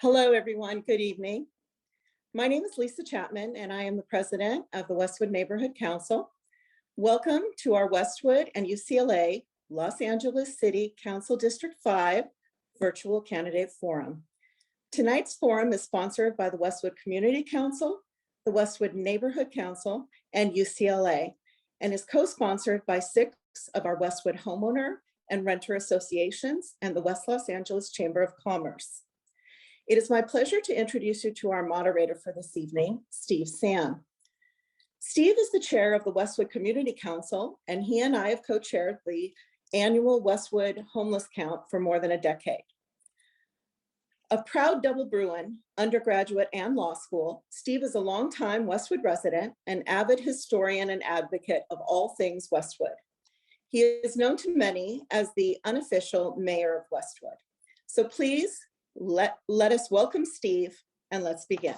Hello, everyone. Good evening. My name is Lisa Chapman, and I am the president of the Westwood Neighborhood Council. Welcome to our Westwood and UCLA Los Angeles City Council District 5 Virtual Candidate Forum. Tonight's forum is sponsored by the Westwood Community Council, the Westwood Neighborhood Council, and UCLA, and is co-sponsored by 6 of our Westwood homeowner and renter associations and the West Los Angeles Chamber of Commerce. It is my pleasure to introduce you to our moderator for this evening, Steve Sam. Steve is the chair of the Westwood Community Council, and he and I have co-chaired the annual Westwood Homeless Count for more than a decade. A proud double Bruin, undergraduate and law school, Steve is a longtime Westwood resident, an avid historian and advocate of all things Westwood. He is known to many as the unofficial mayor of Westwood. So please, let us welcome Steve, and let's begin.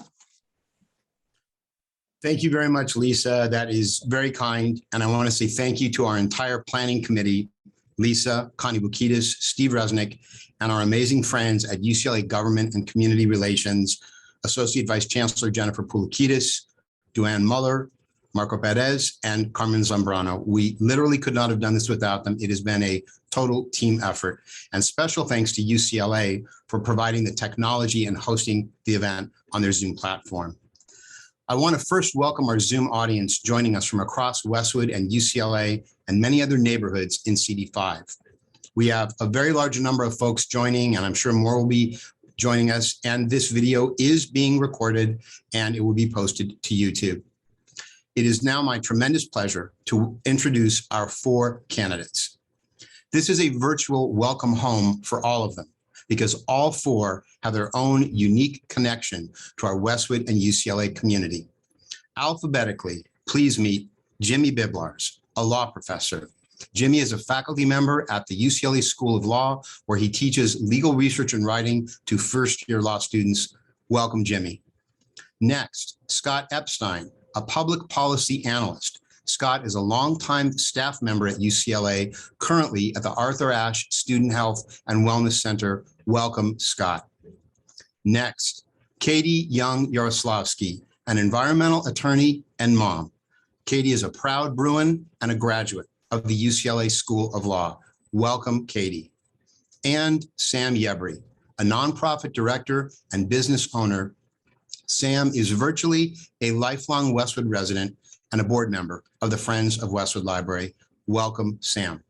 Thank you very much, Lisa. That is very kind. And I want to say thank you to our entire planning committee, Lisa, Connie Boukitis, Steve Resnick, and our amazing friends at UCLA Government and Community Relations, Associate Vice Chancellor Jennifer Poulakidis, Duane Muller, Marco Perez, and Carmen Zambrano. We literally could not have done this without them. It has been a total team effort. And special thanks to UCLA for providing the technology and hosting the event on their Zoom platform. I want to first welcome our Zoom audience joining us from across Westwood and UCLA and many other neighborhoods in CD5. We have a very large number of folks joining, and I'm sure more will be joining us. And this video is being recorded and it will be posted to YouTube. It is now my tremendous pleasure to introduce our 4 candidates. This is a virtual welcome home for all of them because all 4 have their own unique connection to our Westwood and UCLA community. Alphabetically, please meet Jimmy Biblars, a law professor. Jimmy is a faculty member at the UCLA School of Law, where he teaches legal research and writing to first-year law students. Welcome, Jimmy. Next, Scott Epstein, a public policy analyst. Scott is a longtime staff member at UCLA, currently at the Arthur Ashe Student Health and Wellness Center. Welcome, Scott. Next, Katie Young-Yaroslavsky, an environmental attorney and mom. Katie is a proud Bruin and a graduate of the UCLA School of Law. Welcome, Katie. And Sam Yebri, a nonprofit director and business owner. Sam is virtually a lifelong Westwood resident and a board member of the Friends of Westwood Library. Welcome, Sam.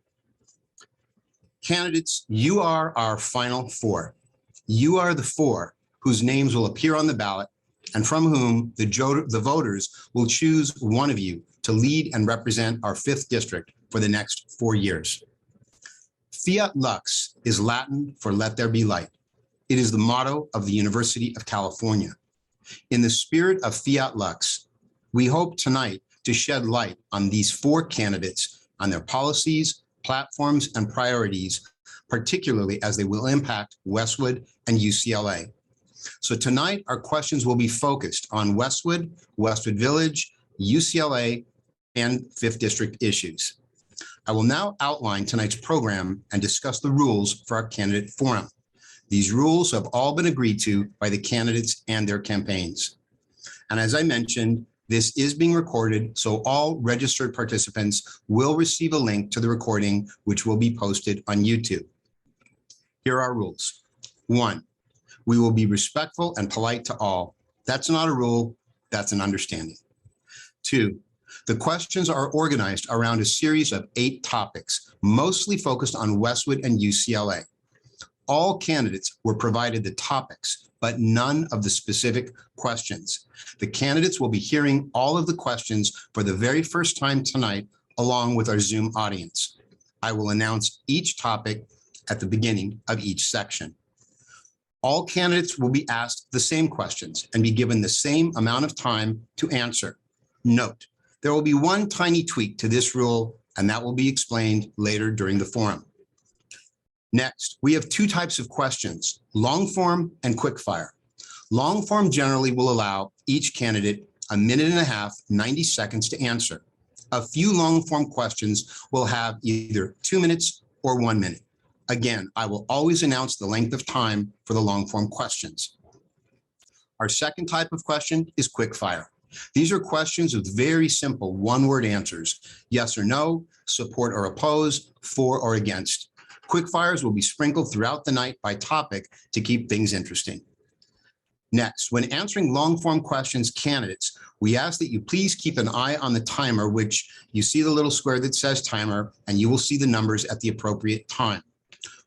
Candidates, you are our final 4. You are the 4 whose names will appear on the ballot and from whom the voters will choose one of you to lead and represent our 5th district for the next 4 years. Fiat Lux is Latin for let there be light. It is the motto of the University of California. In the spirit of Fiat Lux, we hope tonight to shed light on these 4 candidates, on their policies, platforms, and priorities, particularly as they will impact Westwood and UCLA. So tonight, our questions will be focused on Westwood, Westwood Village, UCLA, and 5th District issues. I will now outline tonight's program and discuss the rules for our candidate forum. These rules have all been agreed to by the candidates and their campaigns. And as I mentioned, this is being recorded, so all registered participants will receive a link to the recording, which will be posted on YouTube. Here are our rules. 1, we will be respectful and polite to all. That's not a rule, that's an understanding. 2, the questions are organized around a series of 8 topics, mostly focused on Westwood and UCLA. All candidates were provided the topics, but none of the specific questions. The candidates will be hearing all of the questions for the very first time tonight, along with our Zoom audience. I will announce each topic at the beginning of each section. All candidates will be asked the same questions and be given the same amount of time to answer. Note, there will be one tiny tweak to this rule, and that will be explained later during the forum. Next, we have 2 types of questions, long form and quickfire. Long form generally will allow each candidate a minute and a half, 90 seconds to answer. A few long form questions will have either 2 minutes or 1 minute. Again, I will always announce the length of time for the long form questions. Our second type of question is quickfire. These are questions with very simple one-word answers: yes or no, support or oppose, for or against. Quickfires will be sprinkled throughout the night by topic to keep things interesting. Next, when answering long-form questions, candidates, we ask that you please keep an eye on the timer, which you see the little square that says timer, and you will see the numbers at the appropriate time.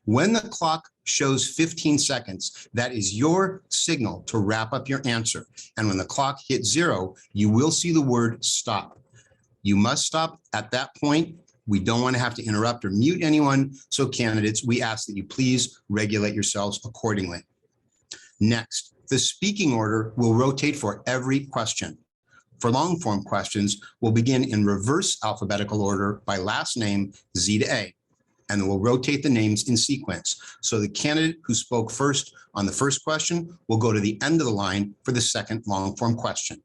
When the clock shows 15 seconds, that is your signal to wrap up your answer. And when the clock hits 0, you will see the word stop. You must stop at that point. We don't want to have to interrupt or mute anyone. So candidates, we ask that you please regulate yourselves accordingly. Next, the speaking order will rotate for every question. For long form questions, we'll begin in reverse alphabetical order by last name Z to A, and we'll rotate the names in sequence. So the candidate who spoke first on the first question will go to the end of the line for the second long form question.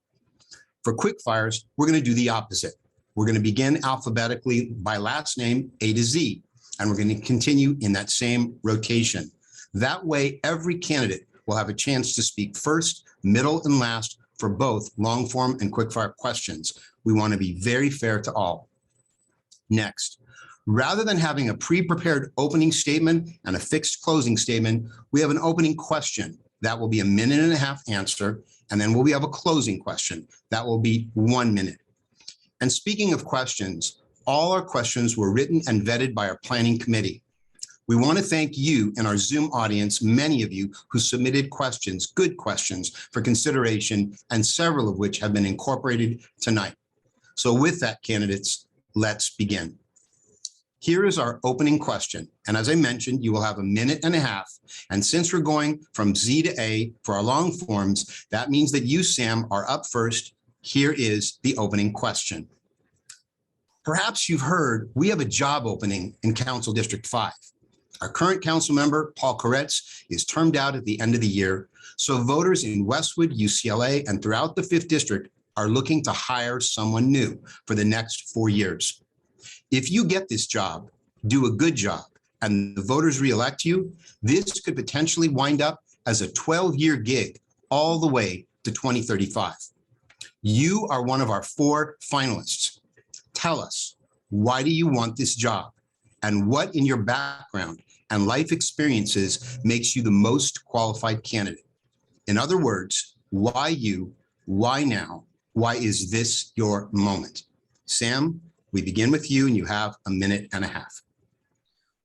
For quick fires, we're going to do the opposite. We're going to begin alphabetically by last name A to Z, and we're going to continue in that same rotation. That way, every candidate will have a chance to speak first, middle, and last for both long form and quickfire questions. We want to be very fair to all. Next, rather than having a pre-prepared opening statement and a fixed closing statement, we have an opening question. That will be a 1.5 minute answer, and then we'll have a closing question. That will be 1 minute. And speaking of questions, all our questions were written and vetted by our planning committee. We want to thank you and our Zoom audience, many of you who submitted questions, good questions for consideration, and several of which have been incorporated tonight. So with that, candidates, let's begin. Here is our opening question. And as I mentioned, you will have 1.5 minutes. And since we're going from Z to A for our long forms, that means that you, Sam, are up first. Here is the opening question. Perhaps you've heard we have a job opening in Council District 5. Our current council member, Paul Koretz, is termed out at the end of the year. So voters in Westwood, UCLA, and throughout the 5th District are looking to hire someone new for the next 4 years. If you get this job, do a good job, and the voters reelect you, this could potentially wind up as a 12-year gig all the way to 2035. You are one of our 4 finalists. Tell us, why do you want this job? And what in your background and life experiences makes you the most qualified candidate? In other words, why you? Why now? Why is this your moment? Sam, we begin with you, and you have 1.5 minutes.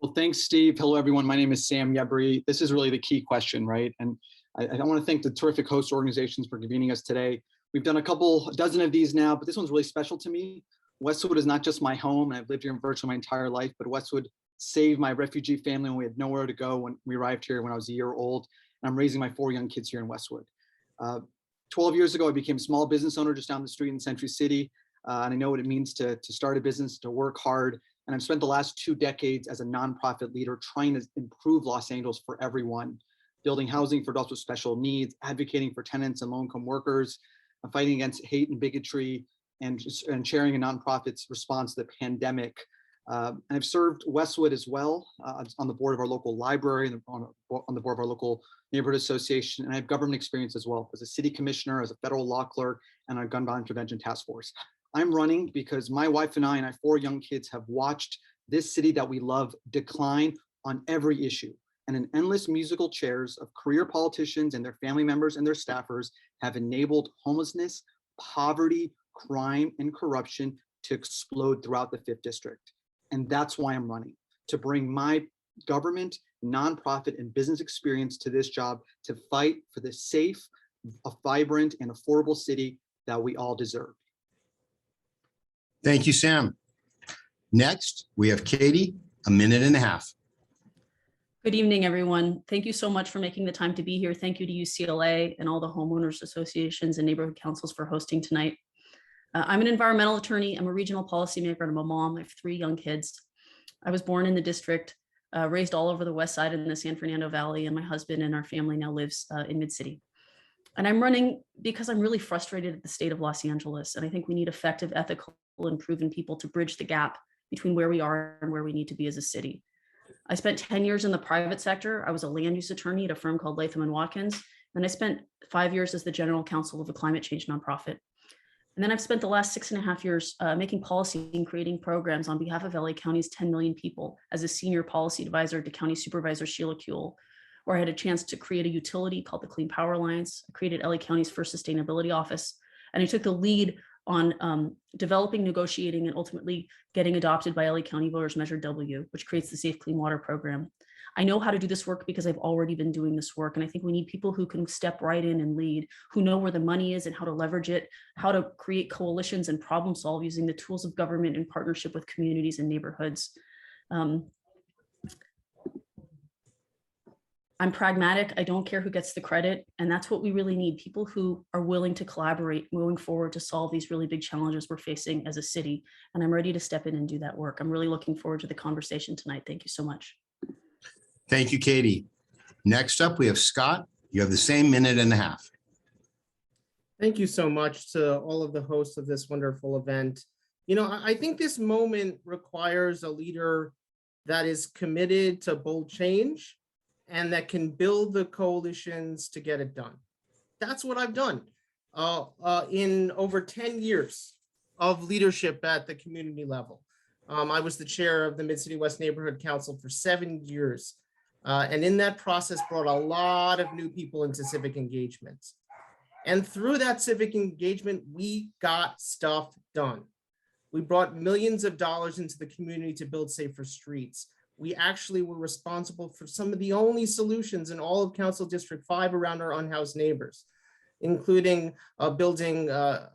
Well, thanks, Steve. Hello, everyone. My name is Sam Yebri. This is really the key question, right? And I want to thank the terrific host organizations for convening us today. We've done a dozen of these now, but this one's really special to me. Westwood is not just my home, and I've lived here virtually my entire life, but Westwood saved my refugee family when we had nowhere to go when we arrived here when I was a year old. And I'm raising my 4 young kids here in Westwood. 12 years ago, I became a small business owner just down the street in Century City. And I know what it means to start a business, to work hard. And I've spent the last 2 decades as a nonprofit leader trying to improve Los Angeles for everyone, building housing for adults with special needs, advocating for tenants and low-income workers, fighting against hate and bigotry, and chairing a nonprofit's response to the pandemic. And I've served Westwood as well on the board of our local library and on the board of our local neighborhood association. And I have government experience as well as a city commissioner, as a federal law clerk, and on a gun violence prevention task force. I'm running because my wife and I 4 young kids have watched this city that we love decline on every issue. And an endless musical chairs of career politicians and their family members and their staffers have enabled homelessness, poverty, crime, and corruption to explode throughout the 5th District. And that's why I'm running, to bring my government, nonprofit, and business experience to this job to fight for the safe, a vibrant, and affordable city that we all deserve. Thank you, Sam. Next, we have Katie, 1.5 minutes. Good evening, everyone. Thank you so much for making the time to be here. Thank you to UCLA and all the homeowners associations and neighborhood councils for hosting tonight. I'm an environmental attorney. I'm a regional policymaker, and I'm a mom. I have 3 young kids. I was born in the district, raised all over the west side in the San Fernando Valley, and my husband and our family now lives in Mid-City. And I'm running because I'm really frustrated at the state of Los Angeles. And I think we need effective, ethical, and proven people to bridge the gap between where we are and where we need to be as a city. I spent 10 years in the private sector. I was a land use attorney at a firm called Latham & Watkins, Then I spent 5 years as the general counsel of a climate change nonprofit. And then I've spent the last 6.5 years making policy and creating programs on behalf of LA County's 10 million people as a senior policy advisor to County Supervisor Sheila Kuehl, where I had a chance to create a utility called the Clean Power Alliance. I created LA County's first sustainability office, and I took the lead on developing, negotiating, and ultimately getting adopted by LA County voters Measure W, which creates the Safe Clean Water Program. I know how to do this work because I've already been doing this work. And I think we need people who can step right in and lead, who know where the money is and how to leverage it, how to create coalitions and problem solve using the tools of government in partnership with communities and neighborhoods. I'm pragmatic. I don't care who gets the credit. And that's what we really need. People who are willing to collaborate moving forward to solve these really big challenges we're facing as a city. And I'm ready to step in and do that work. I'm really looking forward to the conversation tonight. Thank you so much. Thank you, Katie. Next up, we have Scott. You have the same minute and a half. Thank you so much to all of the hosts of this wonderful event. You know, I think this moment requires a leader that is committed to bold change and that can build the coalitions to get it done. That's what I've done in over 10 years of leadership at the community level. I was the chair of the Mid-City West Neighborhood Council for 7 years. And in that process brought a lot of new people into civic engagement. And through that civic engagement, we got stuff done. We brought millions of dollars into the community to build safer streets. We actually were responsible for some of the only solutions in all of Council District 5 around our unhoused neighbors, including building a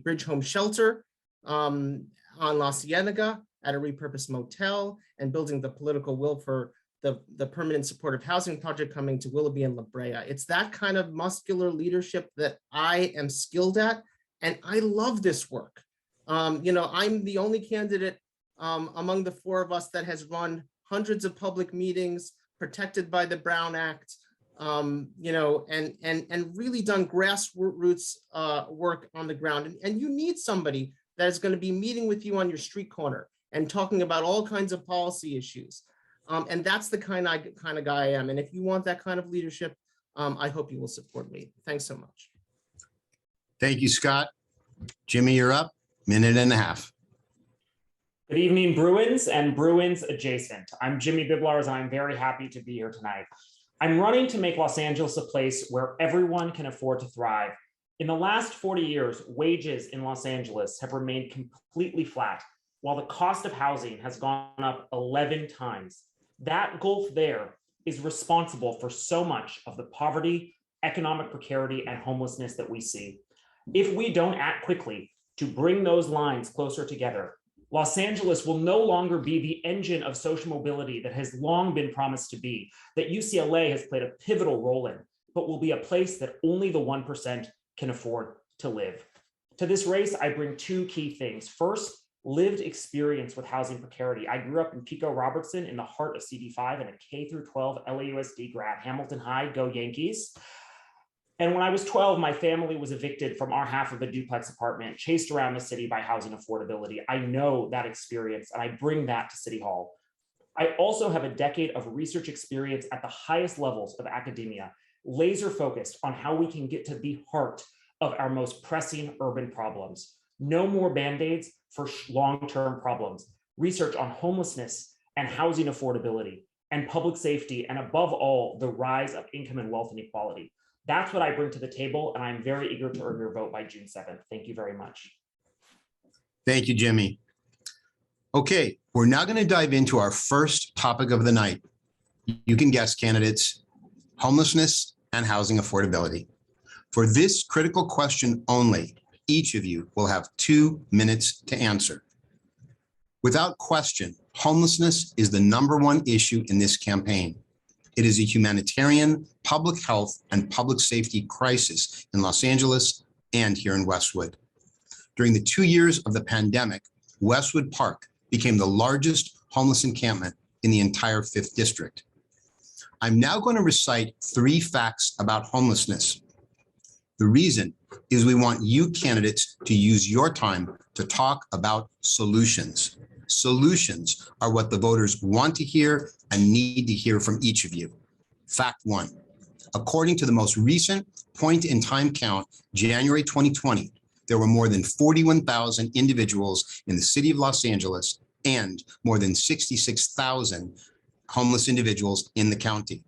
bridge home shelter on La Cienega at a repurposed motel, and building the political will for the permanent supportive housing project coming to Willoughby and La Brea. It's that kind of muscular leadership that I am skilled at, and I love this work. You know, I'm the only candidate among the four of us that has run hundreds of public meetings protected by the Brown Act, you know, and really done grassroots work on the ground. And you need somebody that is going to be meeting with you on your street corner and talking about all kinds of policy issues. And that's the kind of guy I am. And if you want that kind of leadership, I hope you will support me. Thanks so much. Thank you, Scott. Jimmy, you're up. Minute and a half. Good evening, Bruins and Bruins adjacent. I'm Jimmy Biblars, and I'm very happy to be here tonight. I'm running to make Los Angeles a place where everyone can afford to thrive. In the last 40 years, wages in Los Angeles have remained completely flat, while the cost of housing has gone up 11 times. That gulf there is responsible for so much of the poverty, economic precarity, and homelessness that we see. If we don't act quickly to bring those lines closer together, Los Angeles will no longer be the engine of social mobility that has long been promised to be, that UCLA has played a pivotal role in, but will be a place that only the 1% can afford to live. To this race, I bring two key things. First, lived experience with housing precarity. I grew up in Pico Robertson in the heart of CD5 and a K-12 LAUSD grad, Hamilton High, go Yankees. And when I was 12, my family was evicted from our half of the duplex apartment, chased around the city by housing affordability. I know that experience, and I bring that to City Hall. I also have a decade of research experience at the highest levels of academia, laser focused on how we can get to the heart of our most pressing urban problems. No more Band-Aids for long-term problems. Research on homelessness and housing affordability and public safety, and above all, the rise of income and wealth inequality. That's what I bring to the table, and I'm very eager to earn your vote by June 7th. Thank you very much. Thank you, Jimmy. Okay, we're now going to dive into our first topic of the night. You can guess, candidates: homelessness and housing affordability. For this critical question only, each of you will have 2 minutes to answer. Without question, homelessness is the #1 issue in this campaign. It is a humanitarian, public health, and public safety crisis in Los Angeles and here in Westwood. During the 2 years of the pandemic, Westwood Park became the largest homeless encampment in the entire 5th District. I'm now going to recite 3 facts about homelessness. The reason is we want you candidates to use your time to talk about solutions. Solutions are what the voters want to hear and need to hear from each of you. Fact 1, According to the most recent point-in-time count, January 2020, there were more than 41,000 individuals in the city of Los Angeles and more than 66,000 homeless individuals in the county.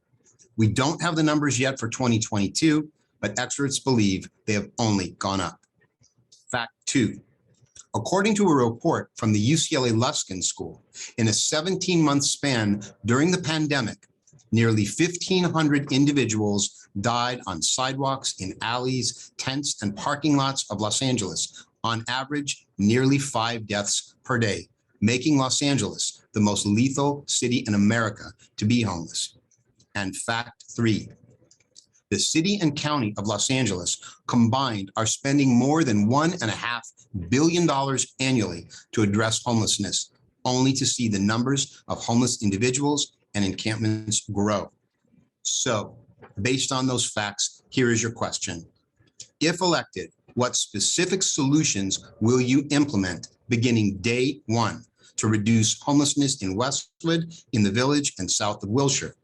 We don't have the numbers yet for 2022, but experts believe they have only gone up. Fact 2. According to a report from the UCLA Luskin School, in a 17-month span during the pandemic, nearly 1,500 individuals died on sidewalks, in alleys, tents, and parking lots of Los Angeles, on average, nearly 5 deaths per day, making Los Angeles the most lethal city in America to be homeless. And fact 3, the city and county of Los Angeles combined are spending more than $1.5 billion annually to address homelessness, only to see the numbers of homeless individuals and encampments grow. So, based on those facts, here is your question. If elected, what specific solutions will you implement beginning day one to reduce homelessness in Westwood, in the Village, and south of Wilshire?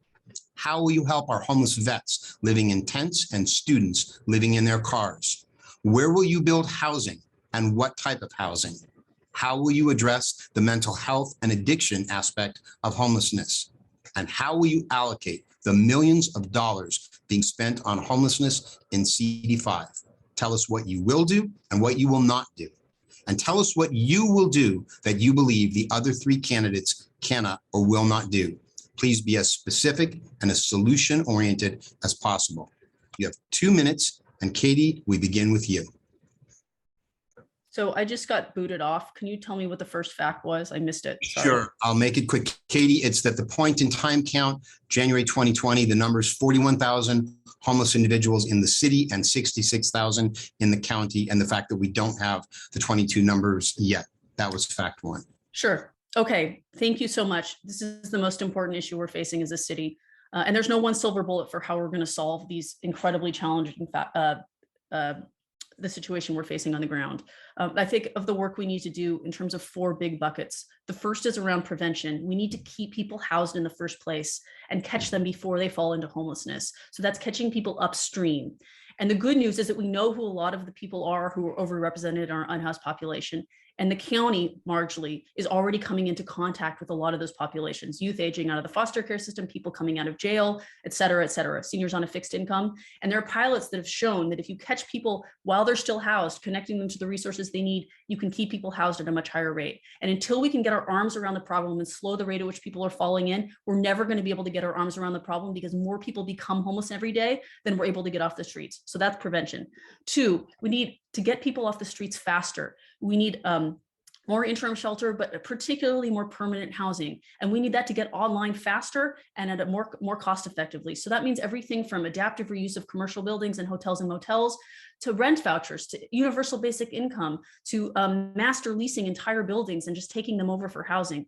How will you help our homeless vets living in tents and students living in their cars? Where will you build housing and what type of housing? How will you address the mental health and addiction aspect of homelessness? And how will you allocate the millions of dollars being spent on homelessness in CD5? Tell us what you will do and what you will not do. And tell us what you will do that you believe the other 3 candidates cannot or will not do. Please be as specific and as solution-oriented as possible. You have 2 minutes, and Katie, we begin with you. So I just got booted off. Can you tell me what the first fact was? I missed it. Sorry. Sure, I'll make it quick. Katie, it's that the point in time count, January 2020, the number's 41,000 homeless individuals in the city and 66,000 in the county, and the fact that we don't have the 22 numbers yet. That was fact 1. Sure. Okay. Thank you so much. This is the most important issue we're facing as a city. And there's no one silver bullet for how we're going to solve these incredibly challenging the situation we're facing on the ground. I think of the work we need to do in terms of 4 big buckets. The first is around prevention. We need to keep people housed in the first place and catch them before they fall into homelessness. So that's catching people upstream. And the good news is that we know who a lot of the people are who are overrepresented in our unhoused population. And the county largely is already coming into contact with a lot of those populations, youth aging out of the foster care system, people coming out of jail, et cetera, seniors on a fixed income. And there are pilots that have shown that if you catch people while they're still housed, connecting them to the resources they need, you can keep people housed at a much higher rate. And until we can get our arms around the problem and slow the rate at which people are falling in, we're never going to be able to get our arms around the problem, because more people become homeless every day than we're able to get off the streets. So that's prevention. 2, we need to get people off the streets faster. We need more interim shelter, but particularly more permanent housing. And we need that to get online faster and at a more cost effectively. So that means everything from adaptive reuse of commercial buildings and hotels and motels, to rent vouchers, to universal basic income, to master leasing entire buildings and just taking them over for housing.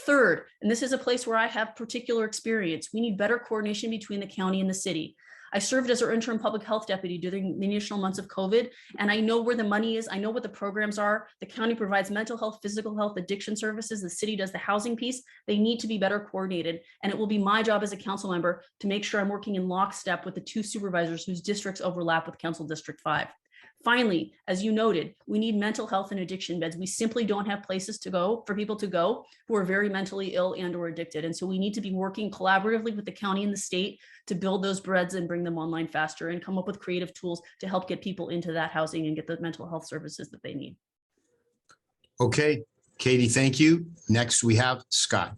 3rd, and this is a place where I have particular experience, we need better coordination between the county and the city. I served as our interim public health deputy during the initial months of COVID, and I know where the money is. I know what the programs are. The county provides mental health, physical health, addiction services. The city does the housing piece. They need to be better coordinated. And it will be my job as a council member to make sure I'm working in lockstep with the 2 supervisors whose districts overlap with Council District 5. Finally, as you noted, we need mental health and addiction beds. We simply don't have places to go for people to go who are very mentally ill and or addicted. And so we need to be working collaboratively with the county and the state to build those beds and bring them online faster and come up with creative tools to help get people into that housing and get the mental health services that they need. Okay, Katie, thank you. Next, we have Scott.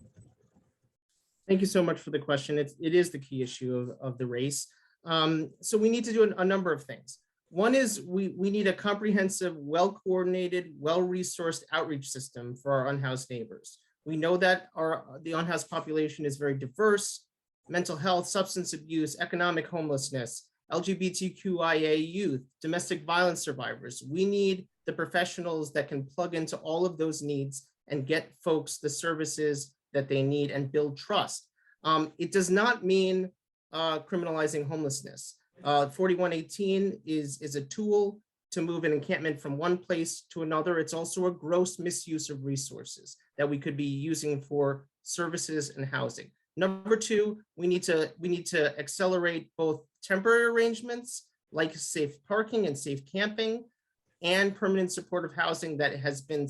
Thank you so much for the question. It is the key issue of the race. So we need to do a number of things. One is we need a comprehensive, well-coordinated, well-resourced outreach system for our unhoused neighbors. We know that the unhoused population is very diverse: mental health, substance abuse, economic homelessness, LGBTQIA youth, domestic violence survivors. We need the professionals that can plug into all of those needs and get folks the services that they need and build trust. It does not mean criminalizing homelessness. 4118 is a tool to move an encampment from one place to another. It's also a gross misuse of resources that we could be using for services and housing. Number two, we need to accelerate both temporary arrangements like safe parking and safe camping and permanent supportive housing that has been,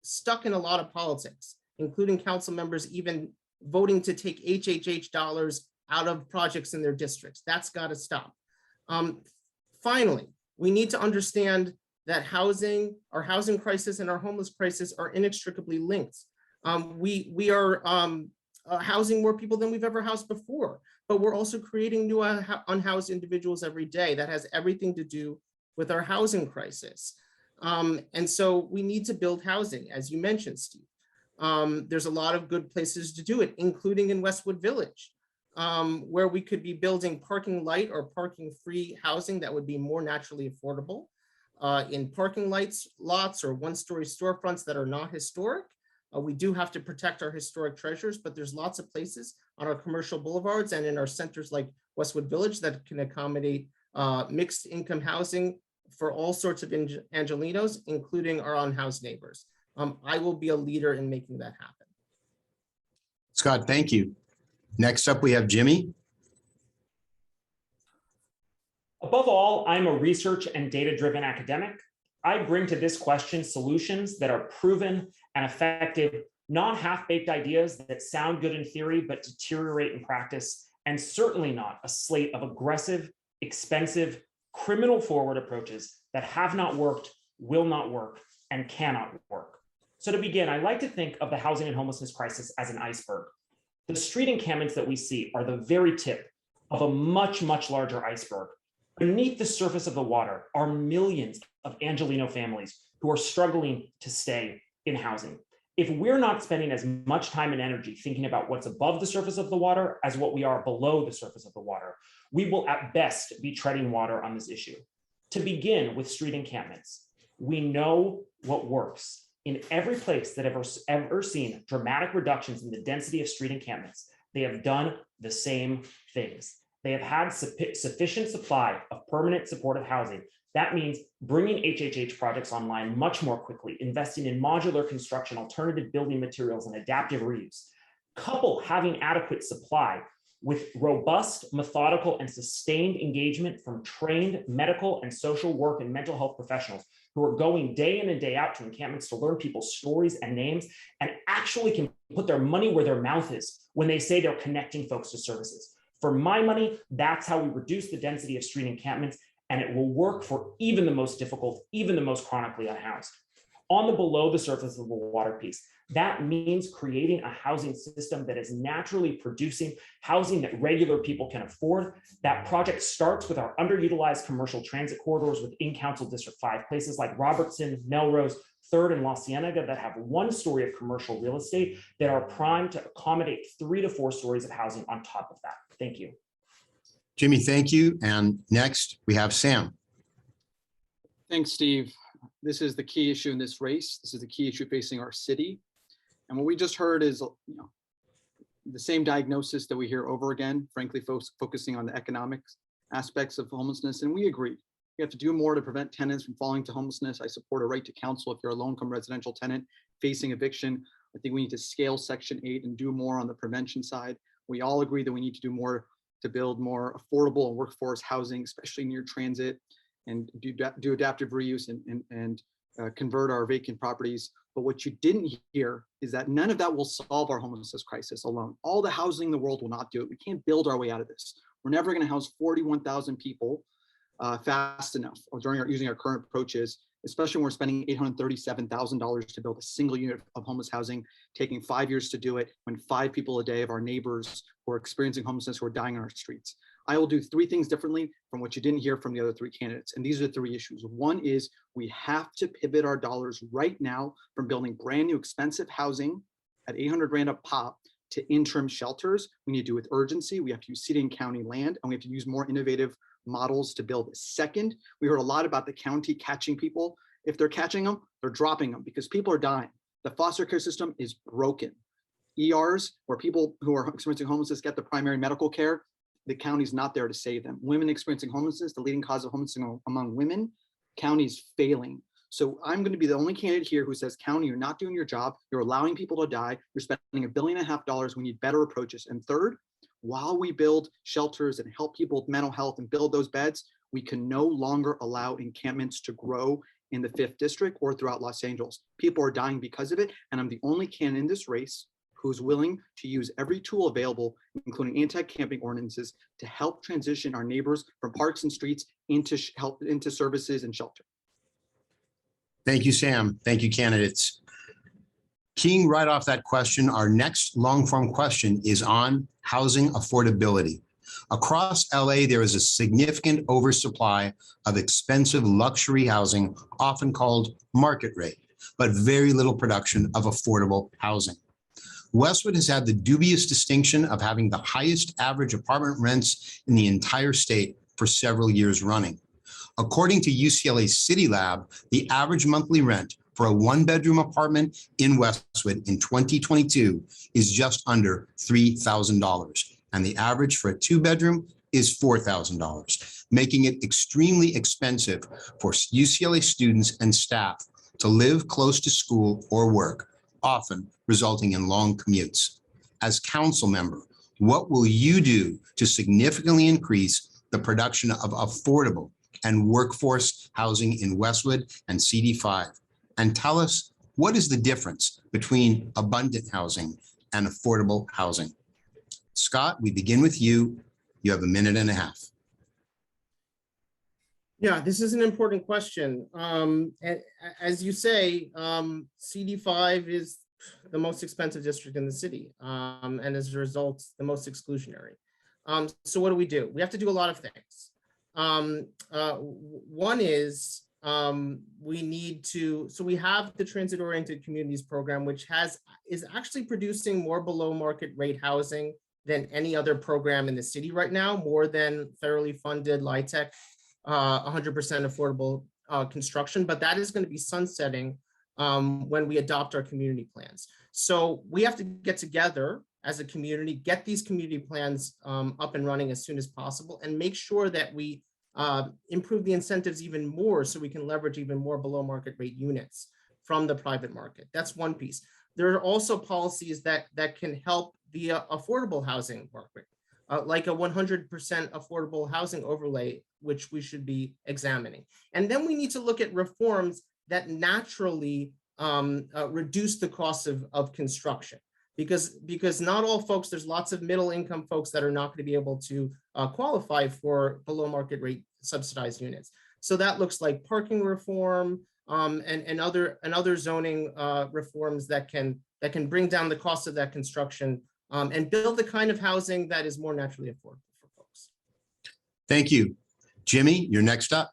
stuck in a lot of politics, including council members even voting to take HHH dollars out of projects in their districts. That's got to stop. Finally, we need to understand that our housing crisis and our homeless crisis are inextricably linked. We are housing more people than we've ever housed before, but we're also creating new unhoused individuals every day. That has everything to do with our housing crisis. And so we need to build housing, as you mentioned, Steve. There's a lot of good places to do it, including in Westwood Village, where we could be building parking light or parking free housing that would be more naturally affordable in parking lots or one-story storefronts that are not historic. We do have to protect our historic treasures, but there's lots of places on our commercial boulevards and in our centers like Westwood Village that can accommodate mixed income housing for all sorts of Angelenos, including our unhoused neighbors. I will be a leader in making that happen. Scott, thank you. Next up, we have Jimmy. Above all, I'm a research and data-driven academic. I bring to this question solutions that are proven and effective, not half-baked ideas that sound good in theory, but deteriorate in practice, and certainly not a slate of aggressive, expensive, criminal-forward approaches that have not worked, will not work, and cannot work. So to begin, I like to think of the housing and homelessness crisis as an iceberg. The street encampments that we see are the very tip of a much, much larger iceberg. Beneath the surface of the water are millions of Angeleno families who are struggling to stay in housing. If we're not spending as much time and energy thinking about what's above the surface of the water as what we are below the surface of the water, we will at best be treading water on this issue. To begin with street encampments, we know what works. In every place that ever seen dramatic reductions in the density of street encampments, they have done the same things. They have had sufficient supply of permanent supportive housing. That means bringing HHH projects online much more quickly, investing in modular construction, alternative building materials, and adaptive reuse. Couple having adequate supply with robust, methodical, and sustained engagement from trained medical and social work and mental health professionals who are going day in and day out to encampments to learn people's stories and names and actually can put their money where their mouth is when they say they're connecting folks to services. For my money, that's how we reduce the density of street encampments, and it will work for even the most difficult, even the most chronically unhoused. On the below the surface of the water piece, that means creating a housing system that is naturally producing housing that regular people can afford. That project starts with our underutilized commercial transit corridors within Council District 5, places like Robertson, Melrose, 3rd, and La Cienega that have one story of commercial real estate that are primed to accommodate 3 to 4 stories of housing on top of that. Thank you. Jimmy, thank you. And next, we have Sam. Thanks, Steve. This is the key issue in this race. This is the key issue facing our city. And what we just heard is, the same diagnosis that we hear over again, frankly, folks focusing on the economic aspects of homelessness. And we agree. We have to do more to prevent tenants from falling to homelessness. I support a right to counsel if you're a low-income residential tenant facing eviction. I think we need to scale Section 8 and do more on the prevention side. We all agree that we need to do more to build more affordable and workforce housing, especially near transit, and do adaptive reuse and convert our vacant properties. But what you didn't hear is that none of that will solve our homelessness crisis alone. All the housing in the world will not do it. We can't build our way out of this. We're never going to house 41,000 people fast enough or using our current approaches, especially when we're spending $837,000 to build a single unit of homeless housing, taking 5 years to do it when 5 people a day of our neighbors who are experiencing homelessness who are dying on our streets. I will do 3 things differently from what you didn't hear from the other 3 candidates. And these are the 3 issues. One is we have to pivot our dollars right now from building brand new expensive housing at 800 grand a pop to interim shelters. We need to do it with urgency. We have to use city and county land, and we have to use more innovative models to build. Second, we heard a lot about the county catching people. If they're catching them, they're dropping them because people are dying. The foster care system is broken. ERs, where people who are experiencing homelessness get the primary medical care, the county's not there to save them. Women experiencing homelessness, the leading cause of homelessness among women, county's failing. So I'm going to be the only candidate here who says, county, you're not doing your job. You're allowing people to die. You're spending $1.5 billion. We need better approaches. And third, while we build shelters and help people with mental health and build those beds, we can no longer allow encampments to grow in the 5th district or throughout Los Angeles. People are dying because of it. And I'm the only candidate in this race who's willing to use every tool available, including anti-camping ordinances, to help transition our neighbors from parks and streets into services and shelter. Thank you, Sam. Thank you, candidates. Keying right off that question, our next long-form question is on housing affordability. Across LA, there is a significant oversupply of expensive luxury housing, often called market rate, but very little production of affordable housing. Westwood has had the dubious distinction of having the highest average apartment rents in the entire state for several years running. According to UCLA City Lab, the average monthly rent for a one-bedroom apartment in Westwood in 2022 is just under $3,000, and the average for a two-bedroom is $4,000, making it extremely expensive for UCLA students and staff to live close to school or work, often resulting in long commutes. As council member, what will you do to significantly increase the production of affordable and workforce housing in Westwood and CD5? And tell us, what is the difference between abundant housing and affordable housing? Scott, we begin with you. You have 1.5 minutes. Yeah, this is an important question. As you say, CD5 is the most expensive district in the city, and as a result, the most exclusionary. So what do? We have to do a lot of things. One is we need to, so we have the transit-oriented communities program, which is actually producing more below market rate housing than any other program in the city right now, more than federally funded LIHTC 100% affordable construction, but that is going to be sunsetting when we adopt our community plans. So we have to get together as a community, get these community plans up and running as soon as possible, and make sure that we improve the incentives even more so we can leverage even more below market rate units from the private market. That's one piece. There are also policies that can help the affordable housing market, like a 100% affordable housing overlay, which we should be examining. And then we need to look at reforms that naturally reduce the cost of construction, because not all folks, there's lots of middle income folks that are not going to be able to qualify for below market rate subsidized units. So that looks like parking reform and other zoning reforms that can bring down the cost of that construction and build the kind of housing that is more naturally affordable for folks. Thank you. Jimmy, you're next up.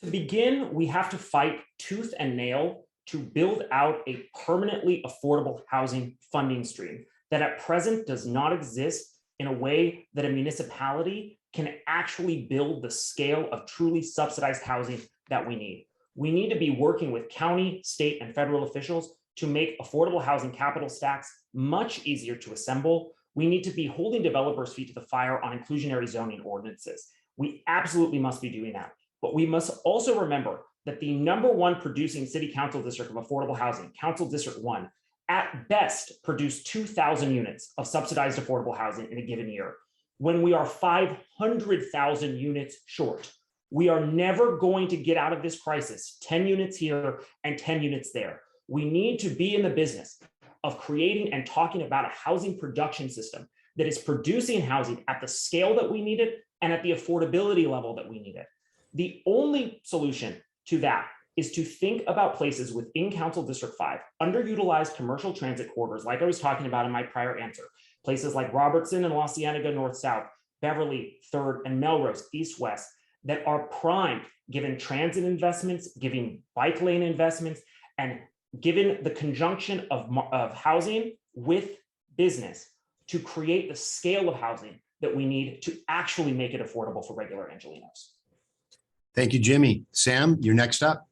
To begin, we have to fight tooth and nail to build out a permanently affordable housing funding stream that at present does not exist in a way that a municipality can actually build the scale of truly subsidized housing that we need. We need to be working with county, state, and federal officials to make affordable housing capital stacks much easier to assemble. We need to be holding developers' feet to the fire on inclusionary zoning ordinances. We absolutely must be doing that. But we must also remember that the #1 producing city council district of affordable housing, Council District 1, at best produced 2,000 units of subsidized affordable housing in a given year. When we are 500,000 units short, we are never going to get out of this crisis 10 units here and 10 units there. We need to be in the business of creating and talking about a housing production system that is producing housing at the scale that we need it and at the affordability level that we need it. The only solution to that is to think about places within Council District 5, underutilized commercial transit corridors, like I was talking about in my prior answer, places like Robertson and La Cienega North-South, Beverly, 3rd, and Melrose, East-West, that are primed, given transit investments, given bike lane investments, and given the conjunction of housing with business to create the scale of housing that we need to actually make it affordable for regular Angelenos. Thank you, Jimmy. Sam, you're next up.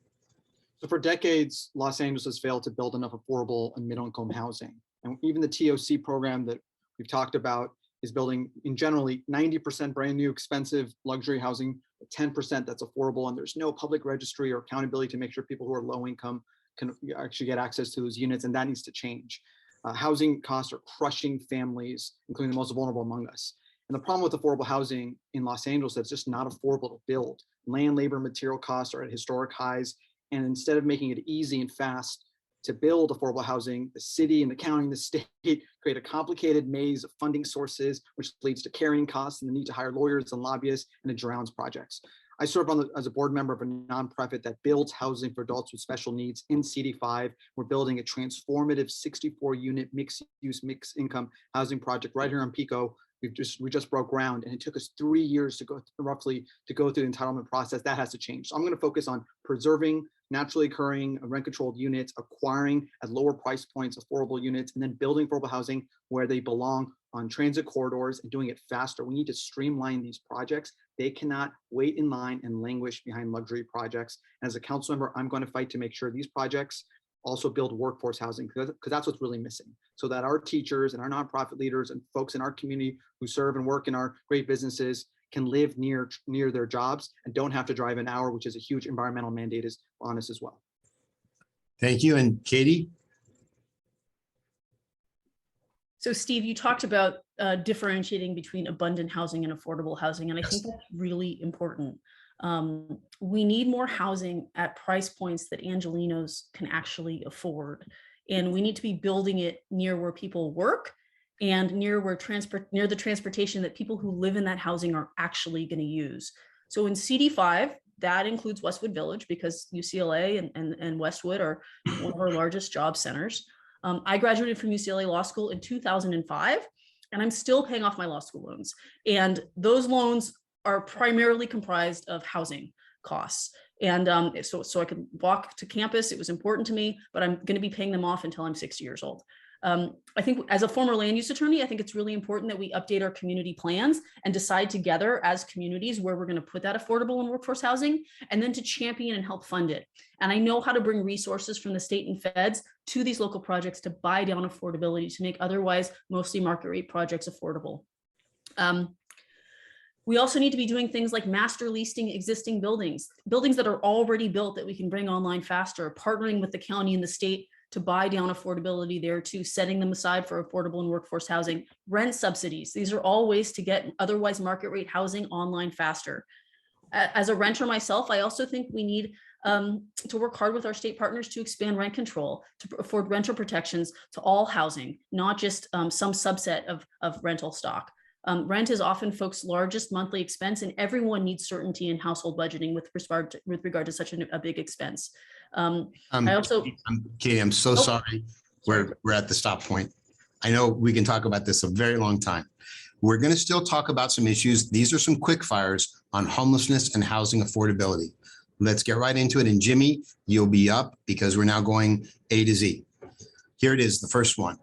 So for decades, Los Angeles has failed to build enough affordable and middle-income housing. And even the TOC program that we've talked about is building in generally 90% brand new expensive luxury housing, 10% that's affordable, and there's no public registry or accountability to make sure people who are low income can actually get access to those units, and that needs to change. Housing costs are crushing families, including the most vulnerable among us. And the problem with affordable housing in Los Angeles is it's just not affordable to build. Land, labor, material costs are at historic highs. And instead of making it easy and fast to build affordable housing, the city and the county and the state create a complicated maze of funding sources, which leads to carrying costs and the need to hire lawyers and lobbyists, and it drowns projects. I serve as a board member of a nonprofit that builds housing for adults with special needs in CD5. We're building a transformative 64-unit mixed-use, mixed-income housing project right here on Pico. We just broke ground, and it took us 3 years to go roughly to go through the entitlement process. That has to change. So I'm going to focus on preserving naturally occurring rent-controlled units, acquiring at lower price points affordable units, and then building affordable housing where they belong on transit corridors and doing it faster. We need to streamline these projects. They cannot wait in line and languish behind luxury projects. And as a council member, I'm going to fight to make sure these projects also build workforce housing, because that's what's really missing, so that our teachers and our nonprofit leaders and folks in our community who serve and work in our great businesses can live near their jobs and don't have to drive an hour, which is a huge environmental mandate is on us as well. Thank you. And Katie? So Steve, you talked about differentiating between abundant housing and affordable housing, and I think that's really important. We need more housing at price points that Angelenos can actually afford. And we need to be building it near where people work and near the transportation that people who live in that housing are actually going to use. So in CD5, that includes Westwood Village, because UCLA and Westwood are one of our largest job centers. I graduated from UCLA Law School in 2005, and I'm still paying off my law school loans. And those loans are primarily comprised of housing costs. And so I could walk to campus. It was important to me, but I'm going to be paying them off until I'm 60 years old. I think as a former land use attorney, I think it's really important that we update our community plans and decide together as communities where we're going to put that affordable and workforce housing, and then to champion and help fund it. And I know how to bring resources from the state and feds to these local projects to buy down affordability, to make otherwise mostly market rate projects affordable. We also need to be doing things like master leasing existing buildings that are already built that we can bring online faster, partnering with the county and the state to buy down affordability there too, setting them aside for affordable and workforce housing, rent subsidies. These are all ways to get otherwise market rate housing online faster. As a renter myself, I also think we need to work hard with our state partners to expand rent control, to afford rental protections to all housing, not just some subset of rental stock. Rent is often folks' largest monthly expense, and everyone needs certainty in household budgeting with regard to such a big expense. I also, Katie, I'm so sorry. We're at the stop point. I know we can talk about this a very long time. We're going to still talk about some issues. These are some quick fires on homelessness and housing affordability. Let's get right into it. And Jimmy, you'll be up because we're now going A to Z. Here it is, the first one.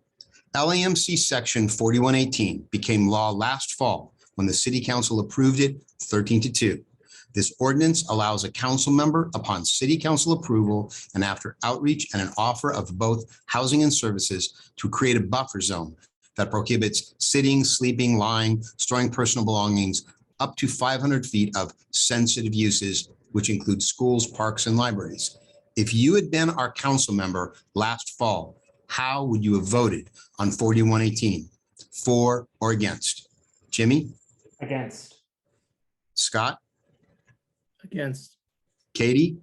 LAMC Section 4118 became law last fall when the City Council approved it 13-2. This ordinance allows a council member, upon City Council approval and after outreach and an offer of both housing and services, to create a buffer zone that prohibits sitting, sleeping, lying, storing personal belongings up to 500 feet of sensitive uses, which include schools, parks, and libraries. If you had been our council member last fall, how would you have voted on 4118? For or against? Jimmy? Against. Scott? Against. Katie?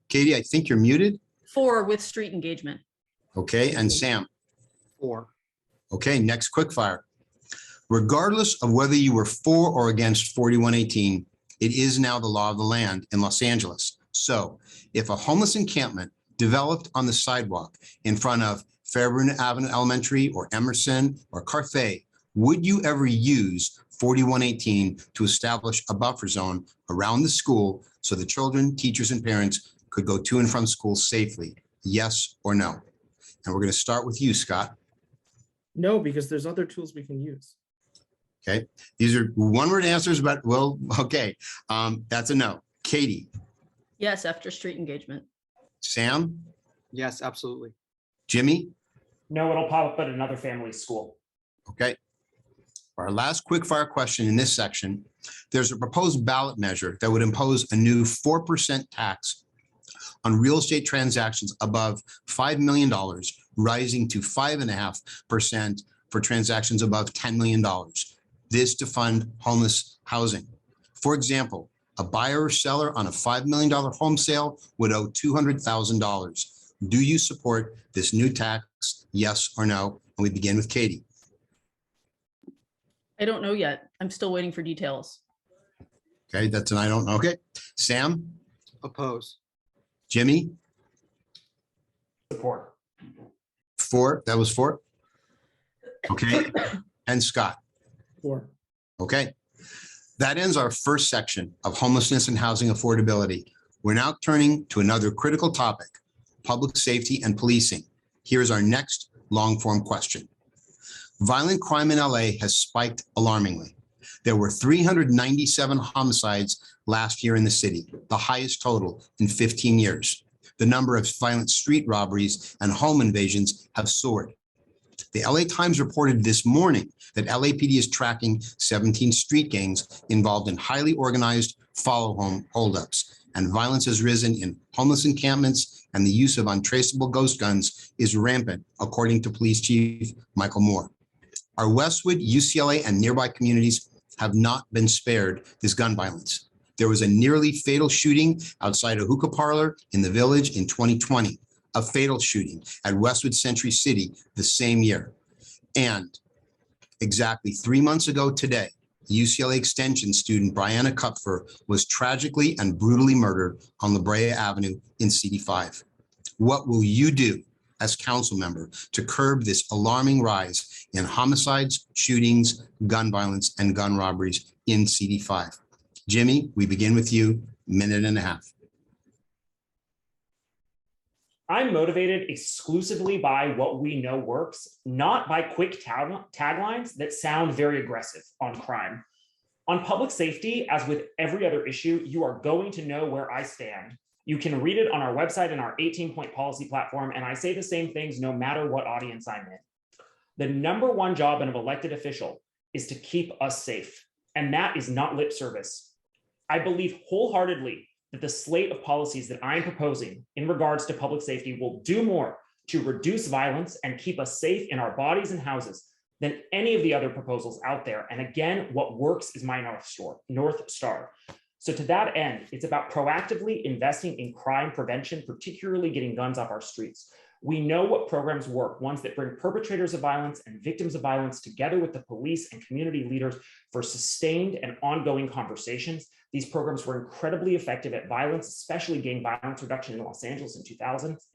Katie, I think you're muted. for with street engagement. Okay, and Sam? For. Okay, next quickfire. Regardless of whether you were for or against 4118, it is now the law of the land in Los Angeles. So if a homeless encampment developed on the sidewalk in front of Fairburn Avenue Elementary or Emerson or Carthay, would you ever use 4118 to establish a buffer zone around the school so the children, teachers, and parents could go to and from school safely? Yes or no? And we're going to start with you, Scott. No, because there's other tools we can use. Okay, these are one-word answers, but well, okay, that's a no. Katie? Yes, after street engagement. Sam? Yes, absolutely. Jimmy? No, it'll pop up at another family's school. Okay. Our last quickfire question in this section, there's a proposed ballot measure that would impose a new 4% tax on real estate transactions above $5 million, rising to 5.5% for transactions above $10 million. This to fund homeless housing. For example, a buyer or seller on a $5 million home sale would owe $200,000. Do you support this new tax? Yes or no? And we begin with Katie. I don't know yet. I'm still waiting for details. Okay, that's an I don't know. Okay. Sam, Oppose. Jimmy, Support. 4. That was 4. Okay. And Scott. 4. Okay. That ends our first section of homelessness and housing affordability. We're now turning to another critical topic, public safety and policing. Here's our next long form question. Violent crime in LA has spiked alarmingly. There were 397 homicides last year in the city, the highest total in 15 years. The number of violent street robberies and home invasions have soared. The LA Times reported this morning that LAPD is tracking 17 street gangs involved in highly organized follow-home holdups, and violence has risen in homeless encampments, and the use of untraceable ghost guns is rampant, according to Police Chief Michael Moore. Our Westwood, UCLA, and nearby communities have not been spared this gun violence. There was a nearly fatal shooting outside a hookah parlor in the Village in 2020, a fatal shooting at Westwood Century City the same year. And exactly 3 months ago today, UCLA Extension student Brianna Kupfer was tragically and brutally murdered on La Brea Avenue in CD5. What will you do as council member to curb this alarming rise in homicides, shootings, gun violence, and gun robberies in CD5? Jimmy, we begin with you, minute and a half. I'm motivated exclusively by what we know works, not by quick taglines that sound very aggressive on crime. On public safety, as with every other issue, you are going to know where I stand. You can read it on our website and our 18-point policy platform, and I say the same things no matter what audience I'm in. The number one job of an elected official is to keep us safe, and that is not lip service. I believe wholeheartedly that the slate of policies that I'm proposing in regards to public safety will do more to reduce violence and keep us safe in our bodies and houses than any of the other proposals out there. And again, what works is my North Star. So to that end, it's about proactively investing in crime prevention, particularly getting guns off our streets. We know what programs work, ones that bring perpetrators of violence and victims of violence together with the police and community leaders for sustained and ongoing conversations. These programs were incredibly effective at violence, especially gang violence reduction in Los Angeles in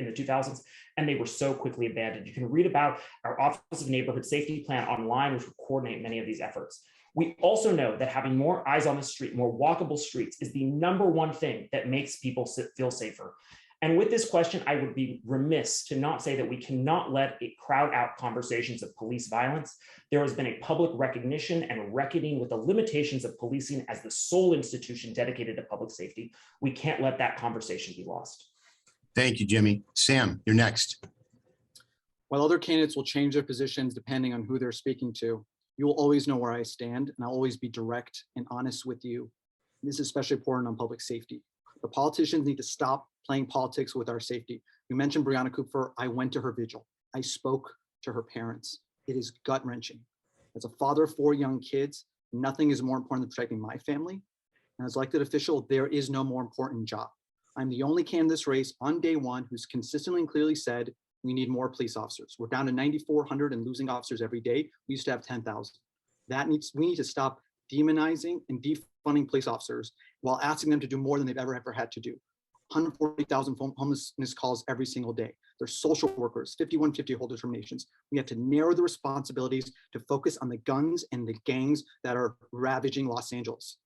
the 2000s, and they were so quickly abandoned. You can read about our Office of Neighborhood Safety Plan online, which will coordinate many of these efforts. We also know that having more eyes on the street, more walkable streets, is the number one thing that makes people feel safer. And with this question, I would be remiss to not say that we cannot let it crowd out conversations of police violence. There has been a public recognition and reckoning with the limitations of policing as the sole institution dedicated to public safety. We can't let that conversation be lost. Thank you, Jimmy. Sam, you're next. While other candidates will change their positions depending on who they're speaking to, you will always know where I stand, and I'll always be direct and honest with you. This is especially important on public safety. The politicians need to stop playing politics with our safety. You mentioned Brianna Kupfer. I went to her vigil. I spoke to her parents. It is gut-wrenching. As a father of 4 young kids, nothing is more important than protecting my family. And as elected official, there is no more important job. I'm the only candidate in this race on day one who's consistently and clearly said we need more police officers. We're down to 9,400 and losing officers every day. We used to have 10,000. We need to stop demonizing and defunding police officers while asking them to do more than they've ever had to do. 140,000 homelessness calls every single day. They're social workers, 5150 hold determinations. We have to narrow the responsibilities to focus on the guns and the gangs that are ravaging Los Angeles.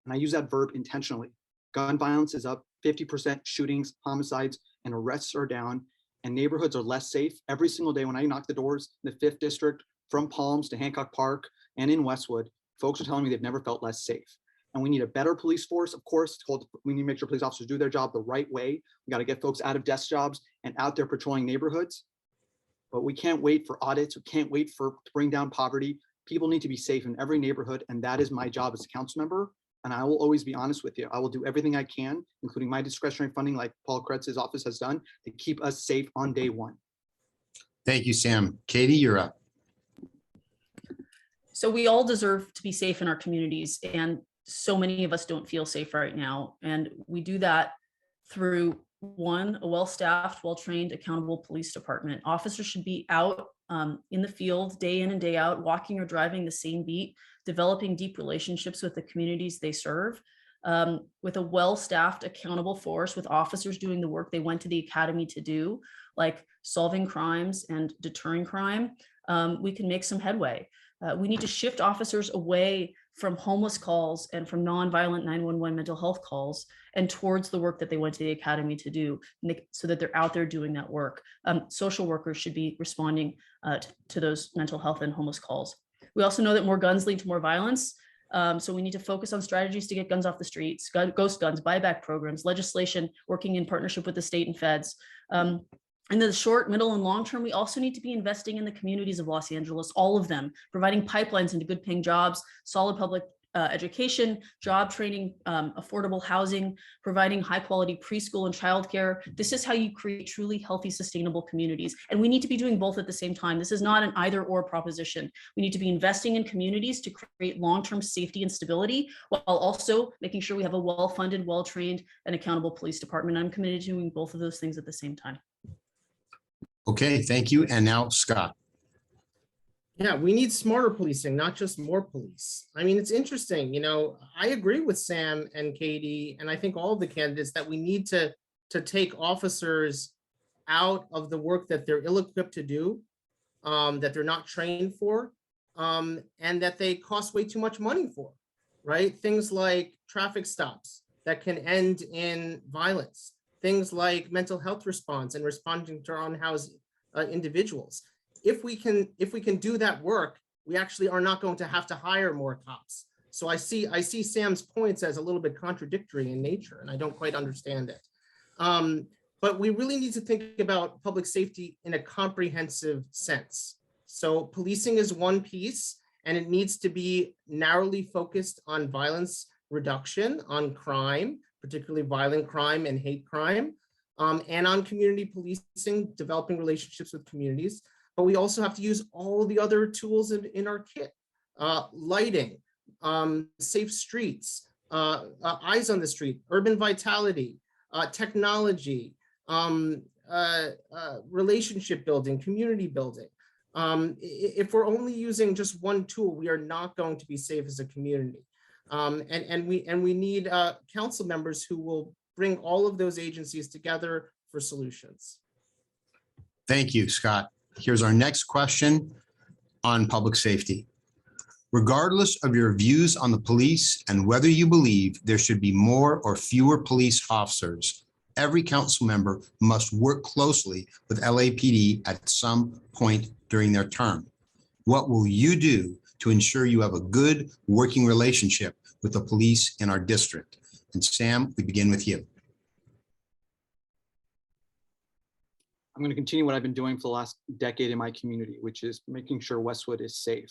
And I use that verb intentionally. Gun violence is up 50%, shootings, homicides, and arrests are down, and neighborhoods are less safe. Every single day when I knock the doors in the 5th District, from Palms to Hancock Park and in Westwood, folks are telling me they've never felt less safe. And we need a better police force, of course. We need to make sure police officers do their job the right way. We got to get folks out of desk jobs and out there patrolling neighborhoods. but we can't wait for audits. We can't wait to bring down poverty. People need to be safe in every neighborhood, and that is my job as a council member. And I will always be honest with you. I will do everything I can, including my discretionary funding, like Paul Kretz's office has done, to keep us safe on day one. Thank you, Sam. Katie, you're up. So we all deserve to be safe in our communities, and so many of us don't feel safe right now. And we do that through, one, a well-staffed, well-trained, accountable police department. Officers should be out in the field day in and day out, walking or driving the same beat, developing deep relationships with the communities they serve, with a well-staffed, accountable force, with officers doing the work they went to the academy to do, like solving crimes and deterring crime. We can make some headway. We need to shift officers away from homeless calls and from nonviolent 911 mental health calls and towards the work that they went to the academy to do, so that they're out there doing that work. Social workers should be responding to those mental health and homeless calls. We also know that more guns lead to more violence. So we need to focus on strategies to get guns off the streets, ghost guns, buyback programs, legislation, working in partnership with the state and feds. In the short, middle, and long term, we also need to be investing in the communities of Los Angeles, all of them, providing pipelines into good paying jobs, solid public education, job training, affordable housing, providing high quality preschool and childcare. This is how you create truly healthy, sustainable communities. And we need to be doing both at the same time. This is not an either or proposition. We need to be investing in communities to create long-term safety and stability, while also making sure we have a well-funded, well-trained, and accountable police department. I'm committed to doing both of those things at the same time. Okay, thank you. And now Scott. Yeah, we need smarter policing, not just more police. I mean, it's interesting, I agree with Sam and Katie, and I think all of the candidates, that we need to take officers out of the work that they're ill-equipped to do, that they're not trained for, and that they cost way too much money for, right? Things like traffic stops that can end in violence, things like mental health response and responding to unhoused individuals. If we can do that work, we actually are not going to have to hire more cops. So I see Sam's points as a little bit contradictory in nature, and I don't quite understand it. But we really need to think about public safety in a comprehensive sense. So policing is one piece, and it needs to be narrowly focused on violence reduction, on crime, particularly violent crime and hate crime, and on community policing, developing relationships with communities. But we also have to use all the other tools in our kit: lighting, safe streets, eyes on the street, urban vitality, technology, relationship building, community building. If we're only using just one tool, we are not going to be safe as a community. And we need council members who will bring all of those agencies together for solutions. Thank you, Scott. Here's our next question on public safety. Regardless of your views on the police and whether you believe there should be more or fewer police officers, every council member must work closely with LAPD at some point during their term. What will you do to ensure you have a good working relationship with the police in our district? And Sam, we begin with you. I'm going to continue what I've been doing for the last decade in my community, which is making sure Westwood is safe.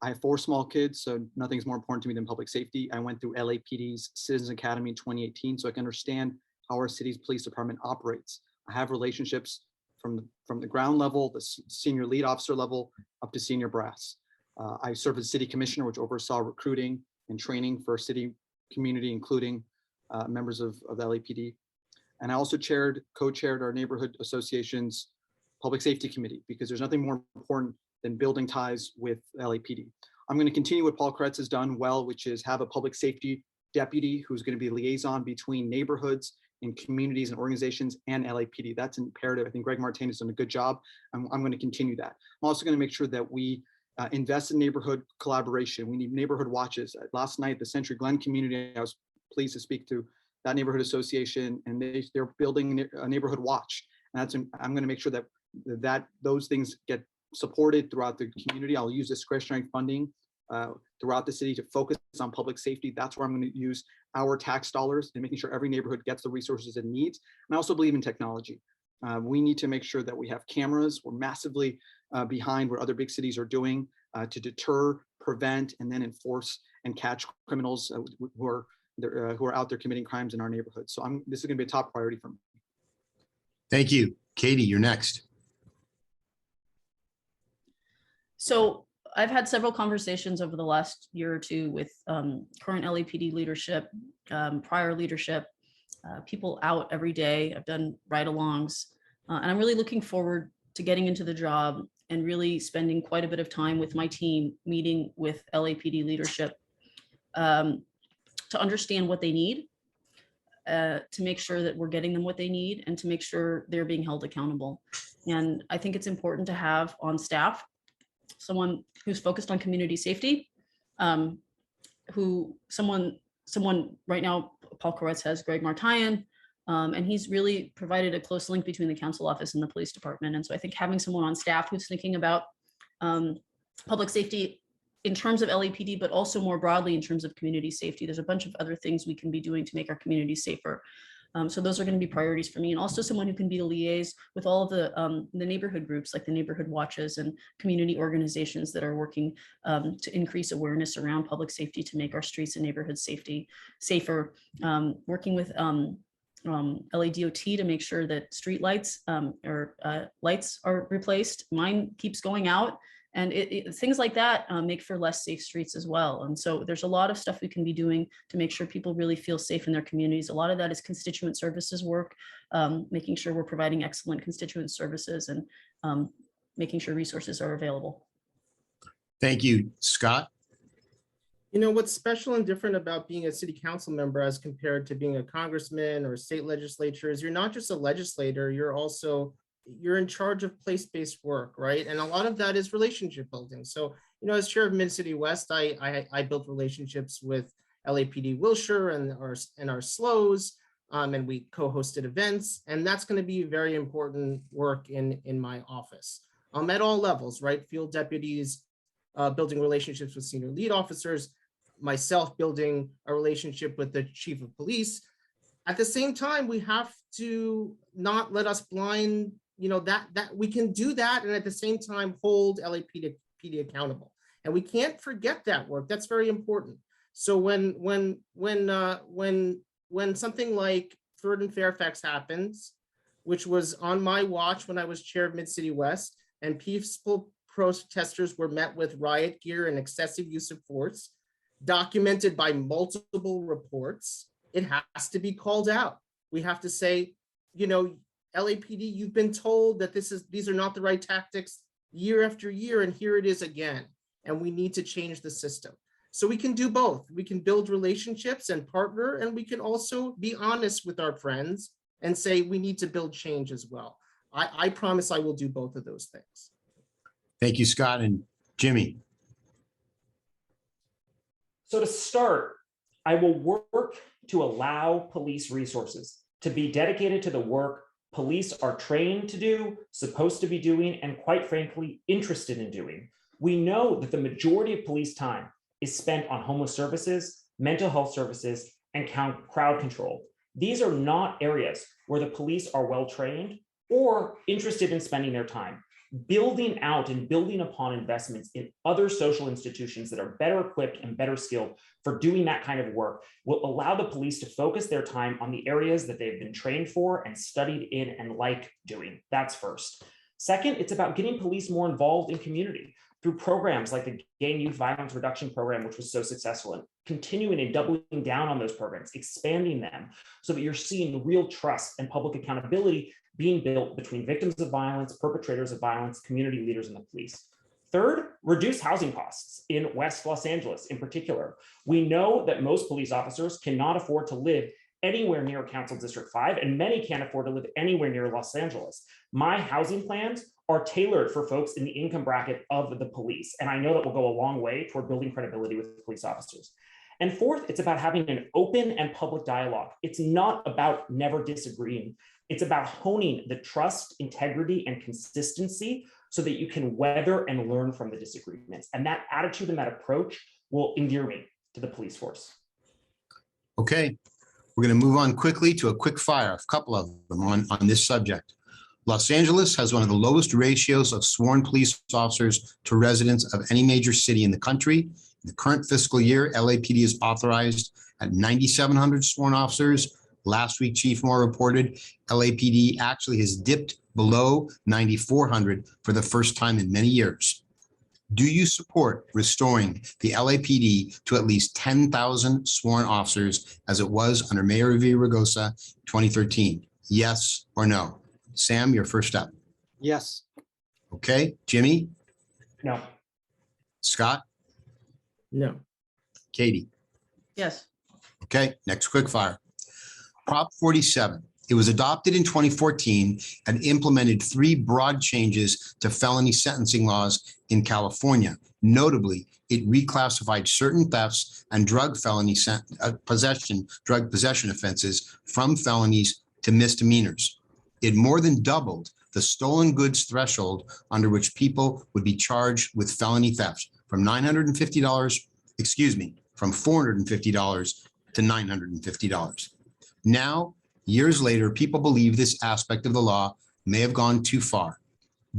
I have 4 small kids, so nothing's more important to me than public safety. I went through LAPD's Citizens Academy in 2018, so I can understand how our city's police department operates. I have relationships from the ground level, the senior lead officer level, up to senior brass. I served as city commissioner, which oversaw recruiting and training for city community, including members of the LAPD. And I also co-chaired our neighborhood association's public safety committee, because there's nothing more important than building ties with LAPD. I'm going to continue what Paul Kretz has done well, which is have a public safety deputy who's going to be a liaison between neighborhoods and communities and organizations and LAPD. That's imperative. I think Greg Martin has done a good job. I'm going to continue that. I'm also going to make sure that we invest in neighborhood collaboration. We need neighborhood watches. Last night, the Century Glen community, I was pleased to speak to that neighborhood association, and they're building a neighborhood watch. And I'm going to make sure that those things get supported throughout the community. I'll use discretionary funding throughout the city to focus on public safety. That's where I'm going to use our tax dollars and making sure every neighborhood gets the resources it needs. And I also believe in technology. We need to make sure that we have cameras. We're massively behind what other big cities are doing to deter, prevent, and then enforce and catch criminals who are out there committing crimes in our neighborhood. So this is going to be a top priority for me. Thank you. Katie, you're next. So I've had several conversations over the last year or two with current LAPD leadership, prior leadership, people out every day. I've done ride-alongs, and I'm really looking forward to getting into the job and really spending quite a bit of time with my team, meeting with LAPD leadership to understand what they need, to make sure that we're getting them what they need, and to make sure they're being held accountable. And I think it's important to have on staff someone who's focused on community safety, someone right now, Paul Koretz has Greg Martian, and he's really provided a close link between the council office and the police department. And so I think having someone on staff who's thinking about public safety in terms of LAPD, but also more broadly in terms of community safety, there's a bunch of other things we can be doing to make our communities safer. So those are going to be priorities for me, and also someone who can be a liaison with all of the neighborhood groups, like the neighborhood watches and community organizations that are working to increase awareness around public safety, to make our streets and neighborhoods safer. Working with LADOT to make sure that street lights lights are replaced. Mine keeps going out. And things like that make for less safe streets as well. And so there's a lot of stuff we can be doing to make sure people really feel safe in their communities. A lot of that is constituent services work, making sure we're providing excellent constituent services and making sure resources are available. Thank you. Scott? You know, what's special and different about being a city council member as compared to being a congressman or state legislature is you're not just a legislator, you're in charge of place-based work, right? And a lot of that is relationship building. So, you know, as chair of Mid-City West, I built relationships with LAPD Wilshire and our SLOs, and we co-hosted events. And that's going to be very important work in my office at all levels, right? Field deputies, building relationships with senior lead officers, myself building a relationship with the chief of police. At the same time, we have to not let us blind, you know, that we can do that, and at the same time hold LAPD accountable. And we can't forget that work. That's very important. So when something like 3rd and Fairfax happens, which was on my watch when I was chair of Mid-City West, and peaceful protesters were met with riot gear and excessive use of force, documented by multiple reports, it has to be called out. We have to say, you know, LAPD, you've been told that these are not the right tactics year after year, and here it is again. And we need to change the system. So we can do both. We can build relationships and partner, and we can also be honest with our friends and say we need to build change as well. I promise I will do both of those things. Thank you, Scott. And Jimmy? So to start, I will work to allow police resources to be dedicated to the work police are trained to do, supposed to be doing, and quite frankly, interested in doing. We know that the majority of police time is spent on homeless services, mental health services, and crowd control. These are not areas where the police are well trained or interested in spending their time. Building out and building upon investments in other social institutions that are better equipped and better skilled for doing that kind of work will allow the police to focus their time on the areas that they've been trained for and studied in and like doing. That's first. Second, it's about getting police more involved in community through programs like the Gang Youth Violence Reduction Program, which was so successful, and continuing and doubling down on those programs, expanding them so that you're seeing real trust and public accountability being built between victims of violence, perpetrators of violence, community leaders, and the police. Third, reduce housing costs in West Los Angeles in particular. We know that most police officers cannot afford to live anywhere near Council District 5, and many can't afford to live anywhere near Los Angeles. My housing plans are tailored for folks in the income bracket of the police, and I know that will go a long way toward building credibility with police officers. And fourth, it's about having an open and public dialogue. It's not about never disagreeing. It's about honing the trust, integrity, and consistency so that you can weather and learn from the disagreements. And that attitude and that approach will endear me to the police force. Okay, we're going to move on quickly to a quick fire, a couple of them on this subject. Los Angeles has one of the lowest ratios of sworn police officers to residents of any major city in the country. In the current fiscal year, LAPD is authorized at 9,700 sworn officers. Last week, Chief Moore reported LAPD actually has dipped below 9,400 for the first time in many years. Do you support restoring the LAPD to at least 10,000 sworn officers as it was under Mayor Villaraigosa 2013? Yes or no? Sam, your first up. Yes. Okay, Jimmy, No. Scott, No. Katie. Yes. Okay, next quick fire. Prop 47. It was adopted in 2014 and implemented 3 broad changes to felony sentencing laws in California. Notably, it reclassified certain thefts and drug possession offenses from felonies to misdemeanors. It more than doubled the stolen goods threshold under which people would be charged with felony theft from $950, from $450 to $950. Now, years later, people believe this aspect of the law may have gone too far.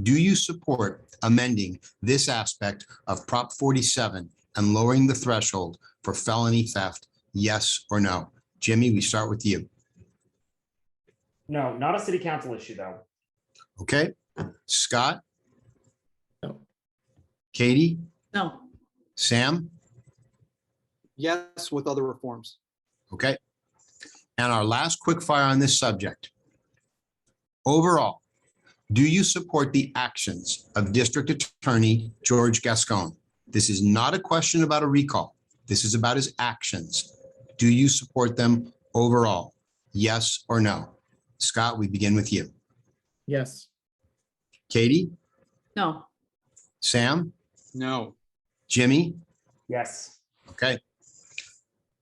Do you support amending this aspect of Prop 47 and lowering the threshold for felony theft? Yes or no? Jimmy, we start with you. No, not a city council issue, though. Okay. Scott? No. Katie? No. Sam? Yes, with other reforms. Okay. And our last quick fire on this subject. Overall, do you support the actions of District Attorney George Gascon? This is not a question about a recall. This is about his actions. Do you support them overall? Yes or no? Scott, we begin with you. Yes. Katie? No. Sam? No. Jimmy? Yes. Okay.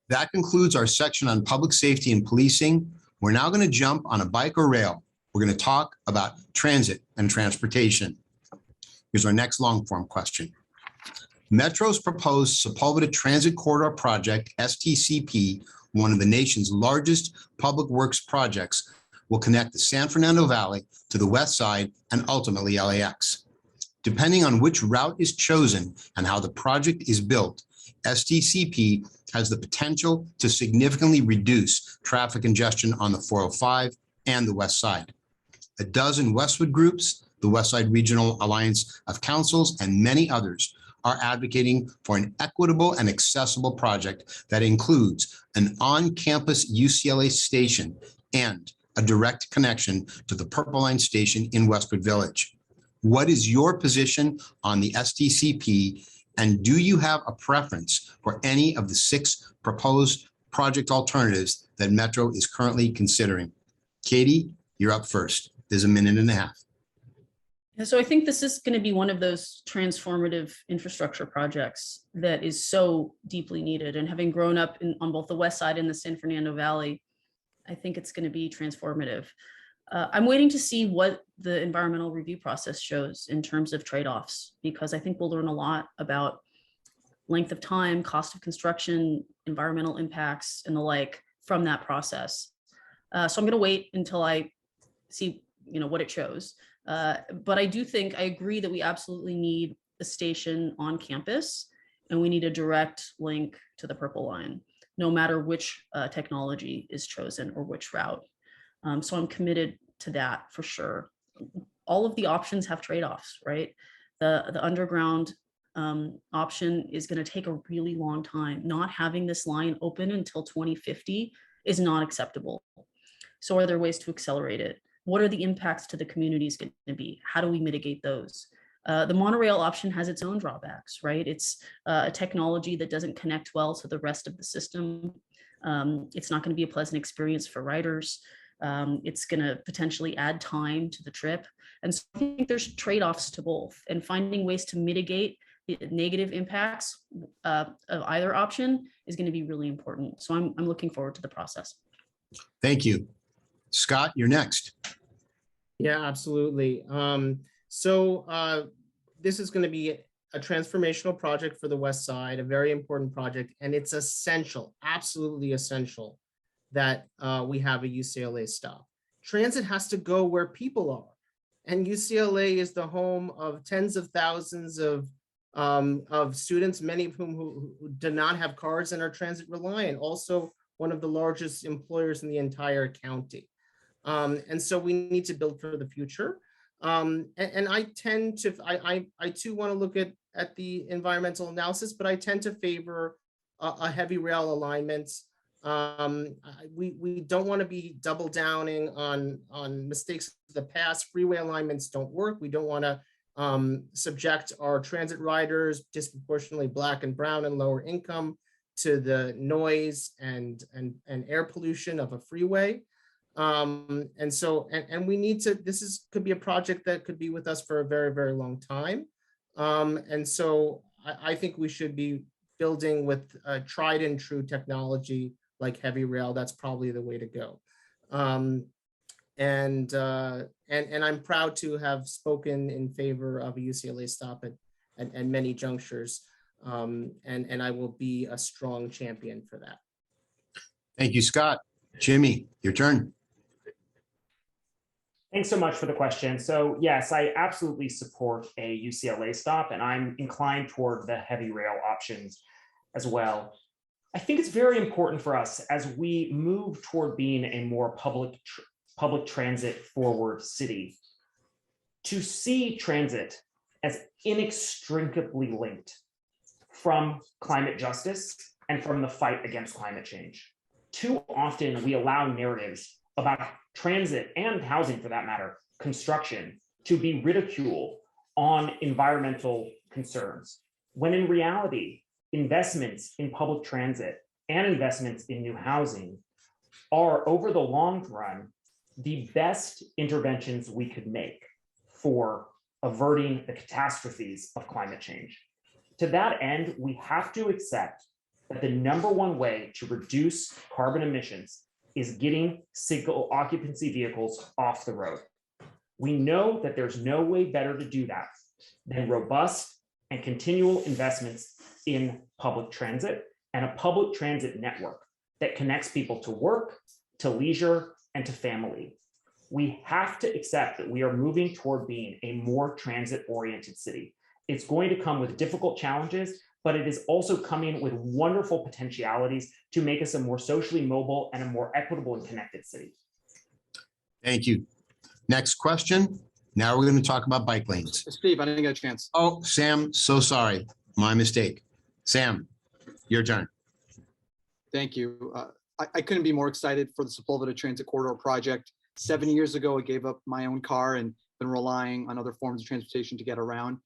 That concludes our section on public safety and policing. We're now going to jump on a bike or rail. We're going to talk about transit and transportation. Here's our next long form question. Metro's proposed Sepulveda Transit Corridor Project, STCP, one of the nation's largest public works projects, will connect the San Fernando Valley to the west side and ultimately LAX. Depending on which route is chosen and how the project is built, STCP has the potential to significantly reduce traffic congestion on the 405 and the west side. A dozen Westwood groups, the West Side Regional Alliance of Councils, and many others are advocating for an equitable and accessible project that includes an on-campus UCLA station and a direct connection to the Purple Line station in Westwood Village. What is your position on the STCP, and do you have a preference for any of the 6 proposed project alternatives that Metro is currently considering? Katie, you're up first. There's a minute and a half. Yeah, so I think this is going to be one of those transformative infrastructure projects that is so deeply needed. And having grown up on both the west side and the San Fernando Valley, I think it's going to be transformative. I'm waiting to see what the environmental review process shows in terms of trade-offs, because I think we'll learn a lot about length of time, cost of construction, environmental impacts, and the like from that process. So I'm going to wait until I see, what it shows. But I agree that we absolutely need a station on campus, and we need a direct link to the Purple Line, no matter which technology is chosen or which route. So I'm committed to that for sure. All of the options have trade-offs, right? The underground option is going to take a really long time. Not having this line open until 2050 is not acceptable. So are there ways to accelerate it? What are the impacts to the communities going to be? How do we mitigate those? The monorail option has its own drawbacks, right? It's a technology that doesn't connect well to the rest of the system. It's not going to be a pleasant experience for riders. It's going to potentially add time to the trip. And so I think there's trade-offs to both, and finding ways to mitigate the negative impacts of either option is going to be really important. So I'm looking forward to the process. Thank you. Scott, you're next. Yeah, absolutely. So this is going to be a transformational project for the West Side, a very important project, and it's essential, absolutely essential, that we have a UCLA stop. Transit has to go where people are, And UCLA is the home of tens of thousands of students, many of whom who do not have cars and are transit reliant, also one of the largest employers in the entire county. And so we need to build for the future. And I tend to, I too want to look at the environmental analysis, but I tend to favor a heavy rail alignment. We don't want to be double downing on mistakes of the past. Freeway alignments don't work. We don't want to subject our transit riders, disproportionately Black and brown and lower income, to the noise and air pollution of a freeway. And so we need to, could be a project that could be with us for a very, very long time. And so I think we should be building with tried and true technology like heavy rail. That's probably the way to go. And I'm proud to have spoken in favor of a UCLA stop at many junctures. And I will be a strong champion for that. Thank you, Scott. Jimmy, your turn. Thanks so much for the question. So yes, I absolutely support a UCLA stop, and I'm inclined toward the heavy rail options as well. I think it's very important for us as we move toward being a more public transit forward city to see transit as inextricably linked from climate justice and from the fight against climate change. Too often we allow narratives about transit and housing, for that matter, construction, to be ridiculed on environmental concerns, when in reality, investments in public transit and investments in new housing are, over the long run, the best interventions we could make for averting the catastrophes of climate change. To that end, we have to accept that the number one way to reduce carbon emissions is getting single occupancy vehicles off the road. We know that there's no way better to do that than robust and continual investments in public transit and a public transit network that connects people to work, to leisure, and to family. We have to accept that we are moving toward being a more transit-oriented city. It's going to come with difficult challenges, but it is also coming with wonderful potentialities to make us a more socially mobile and a more equitable and connected city. Thank you. Next question. Now we're going to talk about bike lanes. Steve, I didn't get a chance. Oh, Sam, so sorry. My mistake. Sam, your turn. Thank you. I couldn't be more excited for the Sepulveda Transit Corridor project. 7 years ago, I gave up my own car and been relying on other forms of transportation to get around.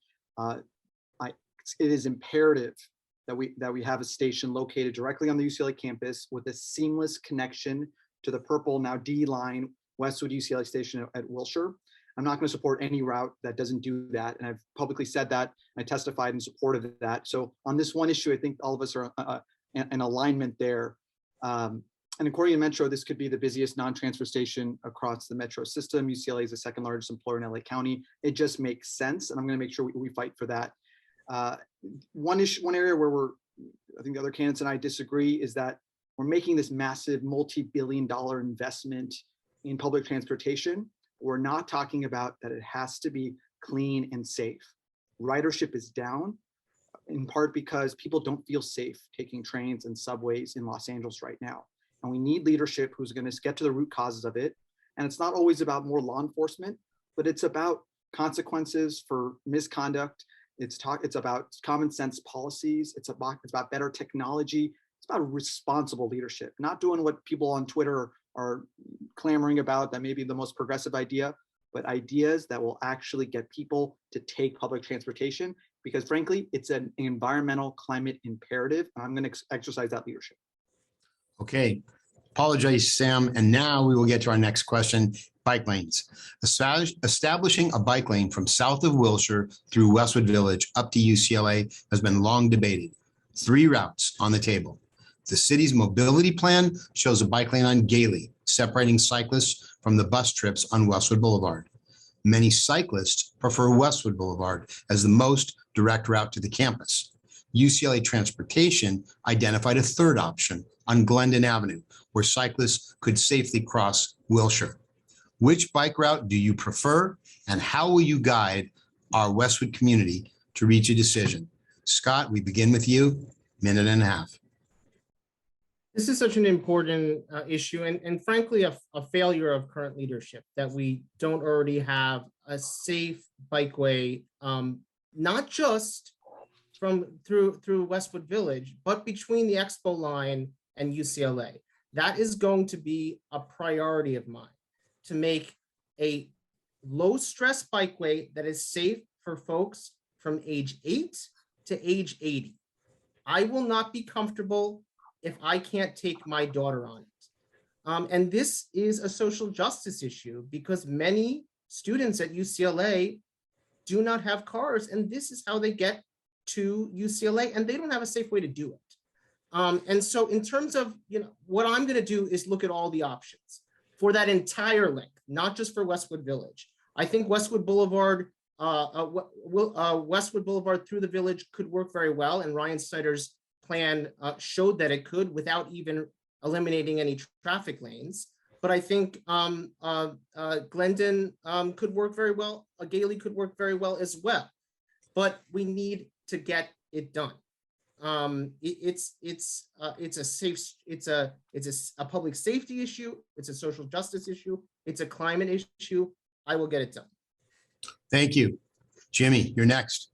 It is imperative that we have a station located directly on the UCLA campus with a seamless connection to the purple, now D line, Westwood UCLA station at Wilshire. I'm not going to support any route that doesn't do that. And I've publicly said that. I testified in support of that. So on this one issue, I think all of us are in alignment there. And according to Metro, this could be the busiest non-transfer station across the Metro system. UCLA is the second largest employer in LA County. It just makes sense. And I'm going to make sure we fight for that. One area where I think the other candidates and I disagree is that we're making this massive multi-billion-dollar investment in public transportation. We're not talking about that it has to be clean and safe. Ridership is down in part because people don't feel safe taking trains and subways in Los Angeles right now. And we need leadership who's going to get to the root causes of it. And it's not always about more law enforcement, but it's about consequences for misconduct. It's about common sense policies. It's about better technology. It's about responsible leadership, not doing what people on Twitter are clamoring about that may be the most progressive idea, but ideas that will actually get people to take public transportation, because frankly, it's an environmental climate imperative, and I'm going to exercise that leadership. Okay, apologize, Sam. And now we will get to our next question, bike lanes. Establishing a bike lane from south of Wilshire through Westwood Village up to UCLA has been long debated. 3 routes on the table. The city's mobility plan shows a bike lane on Gailey, separating cyclists from the bus trips on Westwood Boulevard. Many cyclists prefer Westwood Boulevard as the most direct route to the campus. UCLA Transportation identified a 3rd option on Glendon Avenue, where cyclists could safely cross Wilshire. Which bike route do you prefer, and how will you guide our Westwood community to reach a decision? Scott, we begin with you, minute and a half. This is such an important issue and frankly, a failure of current leadership that we don't already have a safe bikeway, not just through Westwood Village, but between the Expo line and UCLA. That is going to be a priority of mine, to make a low stress bikeway that is safe for folks from age 8 to age 80. I will not be comfortable if I can't take my daughter on it. And this is a social justice issue because many students at UCLA do not have cars, and this is how they get to UCLA, and they don't have a safe way to do it. And so in terms of, what I'm gonna do is look at all the options for that entire length, not just for Westwood Village. I think Westwood Boulevard, Westwood Boulevard through the village could work very well, and Ryan Snyder's plan showed that it could without even eliminating any traffic lanes. But I think Glendon could work very well. Gailey could work very well as well. But we need to get it done. It's a public safety issue. It's a social justice issue. It's a climate issue. I will get it done. Thank you. Jimmy, you're next.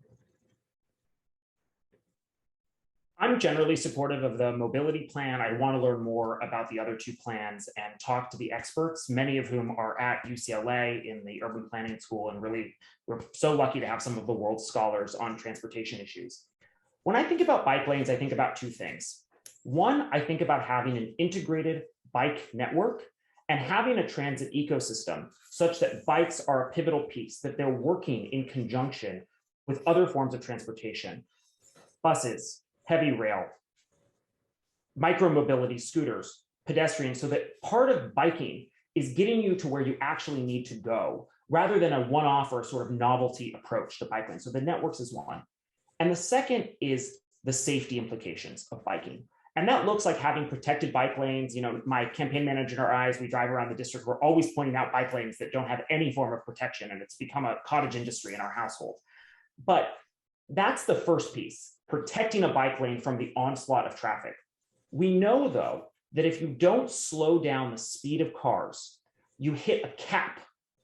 I'm generally supportive of the mobility plan. I want to learn more about the other two plans and talk to the experts, many of whom are at UCLA in the urban planning school. And really, we're so lucky to have some of the world's scholars on transportation issues. When I think about bike lanes, I think about two things. One, I think about having an integrated bike network and having a transit ecosystem such that bikes are a pivotal piece, that they're working in conjunction with other forms of transportation, buses, heavy rail, micromobility, scooters, pedestrians, so that part of biking is getting you to where you actually need to go, rather than a one-off or sort of novelty approach to bike lanes. So the networks is one. And the second is the safety implications of biking. And that looks like having protected bike lanes. My campaign manager and I, as we drive around the district, we're always pointing out bike lanes that don't have any form of protection, and it's become a cottage industry in our household. But that's the first piece, protecting a bike lane from the onslaught of traffic. We know, though, that if you don't slow down the speed of cars, you hit a cap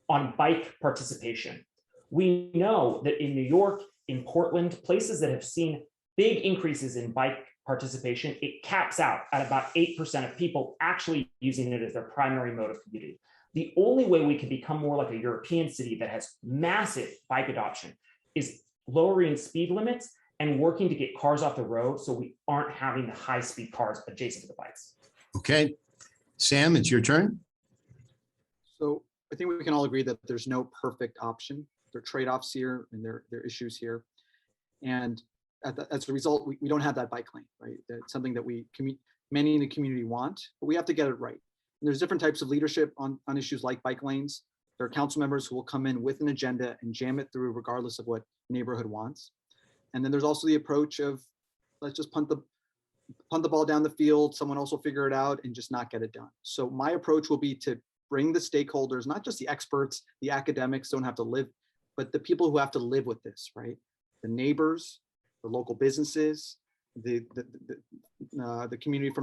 on bike participation. We know that in New York, in Portland, places that have seen big increases in bike participation, it caps out at about 8% of people actually using it as their primary mode of commuting. The only way we can become more like a European city that has massive bike adoption is lowering speed limits and working to get cars off the road so we aren't having the high-speed cars adjacent to the bikes. Okay. Sam, it's your turn. So I think we can all agree that there's no perfect option. There are trade-offs here and there are issues here. And as a result, we don't have that bike lane, right? That's something that many in the community want, but we have to get it right. And there's different types of leadership on issues like bike lanes. There are council members who will come in with an agenda and jam it through regardless of what the neighborhood wants. And then there's also the approach of, let's just punt the ball down the field, someone else will figure it out and just not get it done. So my approach will be to bring the stakeholders, not just the experts, the academics don't have to live, but the people who have to live with this, right? The neighbors, the local businesses, the community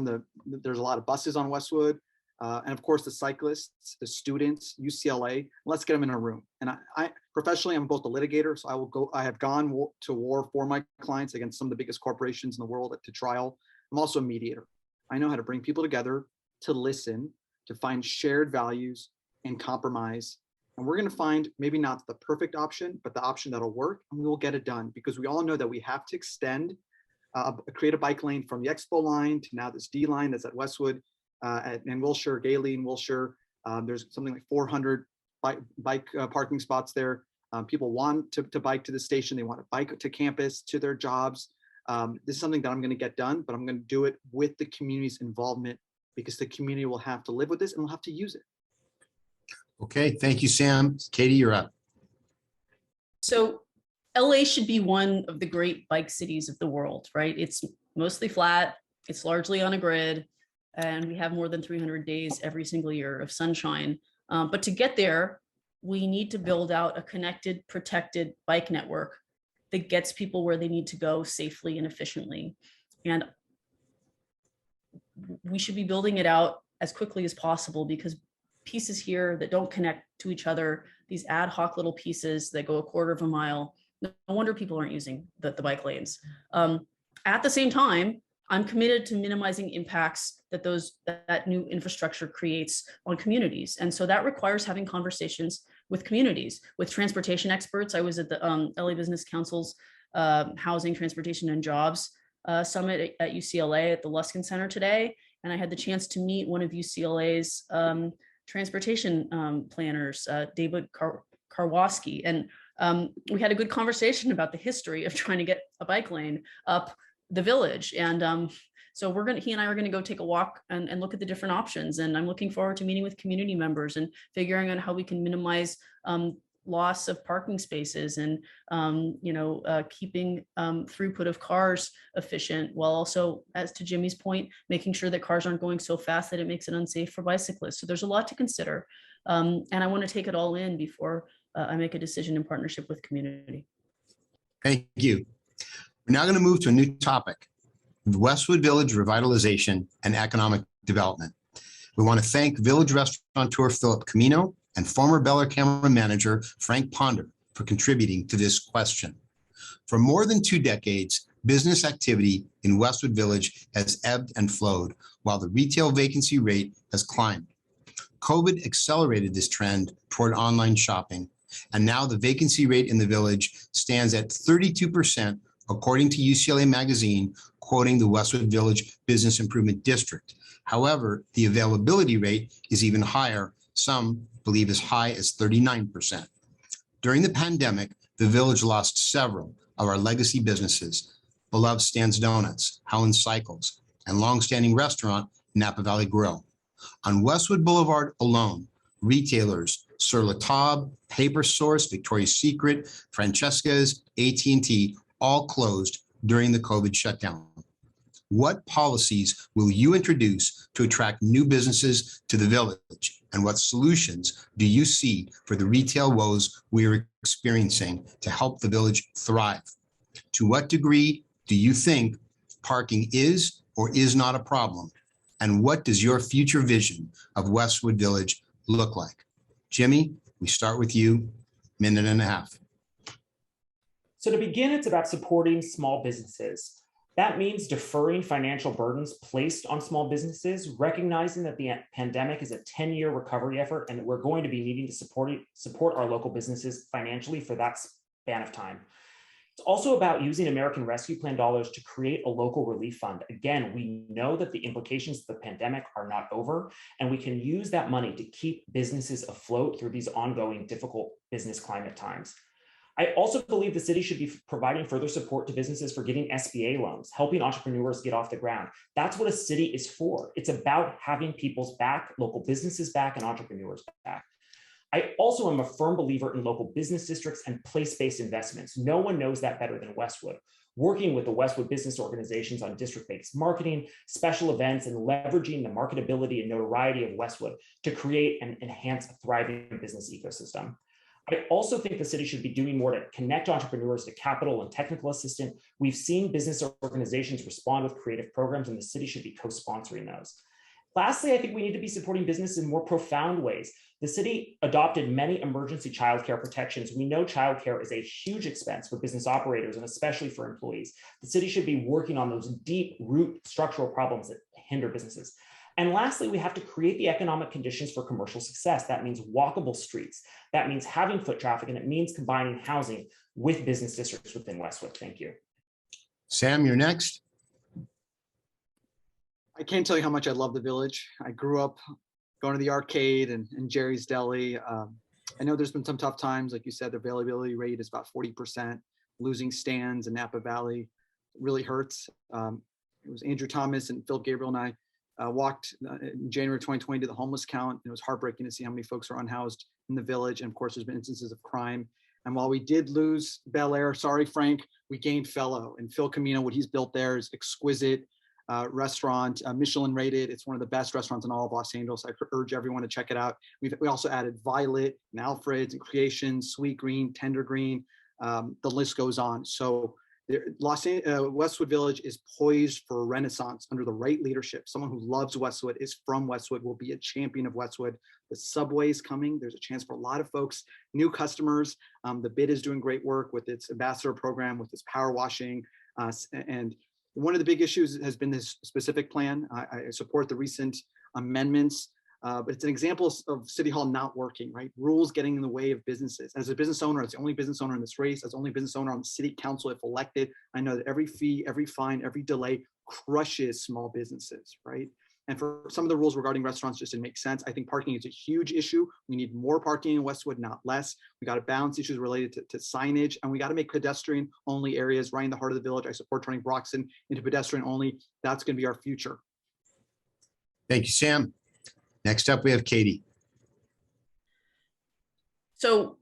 there's a lot of buses on Westwood, and of course the cyclists, the students, UCLA. Let's get them in a room. And I professionally, I'm both a litigator, so I have gone to war for my clients against some of the biggest corporations in the world to trial. I'm also a mediator. I know how to bring people together to listen, to find shared values and compromise. And we're going to find maybe not the perfect option, but the option that'll work, and we will get it done, because we all know that we have to extend, create a bike lane from the Expo line to now this D line that's at Westwood and Wilshire, Gailey and Wilshire. There's something like 400 bike parking spots there. People want to bike to the station. They want to bike to campus, to their jobs. This is something that I'm going to get done, but I'm going to do it with the community's involvement, because the community will have to live with this and will have to use it. Okay, thank you, Sam. Katie, you're up. So LA should be one of the great bike cities of the world, right? It's mostly flat, it's largely on a grid, and we have more than 300 days every single year of sunshine. But to get there, we need to build out a connected, protected bike network that gets people where they need to go safely and efficiently. And we should be building it out as quickly as possible, because pieces here that don't connect to each other, these ad hoc little pieces that go a quarter of a mile, no wonder people aren't using the bike lanes. At the same time, I'm committed to minimizing impacts that new infrastructure creates on communities. And so that requires having conversations with communities, with transportation experts. I was at the LA Business Council's Housing, Transportation, and Jobs Summit at UCLA at the Luskin Center today. And I had the chance to meet one of UCLA's transportation planners, David Karwoski. And we had a good conversation about the history of trying to get a bike lane up the village. And so he and I are going to go take a walk and look at the different options. And I'm looking forward to meeting with community members and figuring out how we can minimize loss of parking spaces and keeping throughput of cars efficient, while also, as to Jimmy's point, making sure that cars aren't going so fast that it makes it unsafe for bicyclists. So there's a lot to consider. And I want to take it all in before I make a decision in partnership with community. Thank you. We're now going to move to a new topic: Westwood Village revitalization and economic development. We want to thank Village restaurateur Philip Camino and former Bel Air camera manager Frank Ponder for contributing to this question. For more than 2 decades, business activity in Westwood Village has ebbed and flowed, while the retail vacancy rate has climbed. COVID accelerated this trend toward online shopping, and now the vacancy rate in the village stands at 32%, according to UCLA Magazine, quoting the Westwood Village Business Improvement District. However, the availability rate is even higher. Some believe as high as 39%. During the pandemic, the village lost several of our legacy businesses: beloved Stan's Donuts, Howland Cycles, and longstanding restaurant Napa Valley Grill. On Westwood Boulevard alone, retailers Sur La Table, Paper Source, Victoria's Secret, Francesca's, AT&T all closed during the COVID shutdown. What policies will you introduce to attract new businesses to the village? And what solutions do you see for the retail woes we are experiencing to help the village thrive? To what degree do you think parking is or is not a problem? And what does your future vision of Westwood Village look like? Jimmy, we start with you, minute and a half. So to begin, it's about supporting small businesses. That means deferring financial burdens placed on small businesses, recognizing that the pandemic is a 10-year recovery effort and that we're going to be needing to support our local businesses financially for that span of time. It's also about using American Rescue Plan dollars to create a local relief fund. Again, we know that the implications of the pandemic are not over, and we can use that money to keep businesses afloat through these ongoing difficult business climate times. I also believe the city should be providing further support to businesses for getting SBA loans, helping entrepreneurs get off the ground. That's what a city is for. It's about having people's back, local businesses back, and entrepreneurs back. I also am a firm believer in local business districts and place-based investments. No one knows that better than Westwood. Working with the Westwood business organizations on district-based marketing, special events, and leveraging the marketability and notoriety of Westwood to create and enhance a thriving business ecosystem. I also think the city should be doing more to connect entrepreneurs to capital and technical assistance. We've seen business organizations respond with creative programs, and the city should be co-sponsoring those. Lastly, I think we need to be supporting business in more profound ways. The city adopted many emergency childcare protections. We know childcare is a huge expense for business operators and especially for employees. The city should be working on those deep root structural problems that hinder businesses. And lastly, we have to create the economic conditions for commercial success. That means walkable streets. That means having foot traffic, and it means combining housing with business districts within Westwood. Thank you. Sam, you're next. I can't tell you how much I love the village. I grew up going to the arcade and Jerry's Deli. I know there's been some tough times. Like you said, the availability rate is about 40%. Losing Stan's in Napa Valley really hurts. It was Andrew Thomas and Phil Gabriel and I walked in January 2020 to the homeless count. And it was heartbreaking to see how many folks are unhoused in the village. And of course, there's been instances of crime. And while we did lose Bel Air, sorry, Frank, we gained Fellow. And Phil Camino, what he's built there is exquisite. restaurant, Michelin rated. It's one of the best restaurants in all of Los Angeles. I urge everyone to check it out. We also added Violet and Alfred's and Creations, Sweet Green, Tender Green. The list goes on. So Westwood Village is poised for a renaissance under the right leadership. Someone who loves Westwood, is from Westwood, will be a champion of Westwood. The subway is coming. There's a chance for a lot of folks, new customers. The bid is doing great work with its ambassador program, with its power washing. And one of the big issues has been this specific plan. I support the recent amendments, but it's an example of City Hall not working, right? Rules getting in the way of businesses. As a business owner, as the only business owner in this race, as the only business owner on the city council, if elected, I know that every fee, every fine, every delay crushes small businesses, right? And for some of the rules regarding restaurants just didn't make sense. I think parking is a huge issue. We need more parking in Westwood, not less. We got to balance issues related to signage, and we got to make pedestrian only areas right in the heart of the village. I support turning Broxton into pedestrian only. That's going to be our future. Thank you, Sam. Next up, we have Katie. So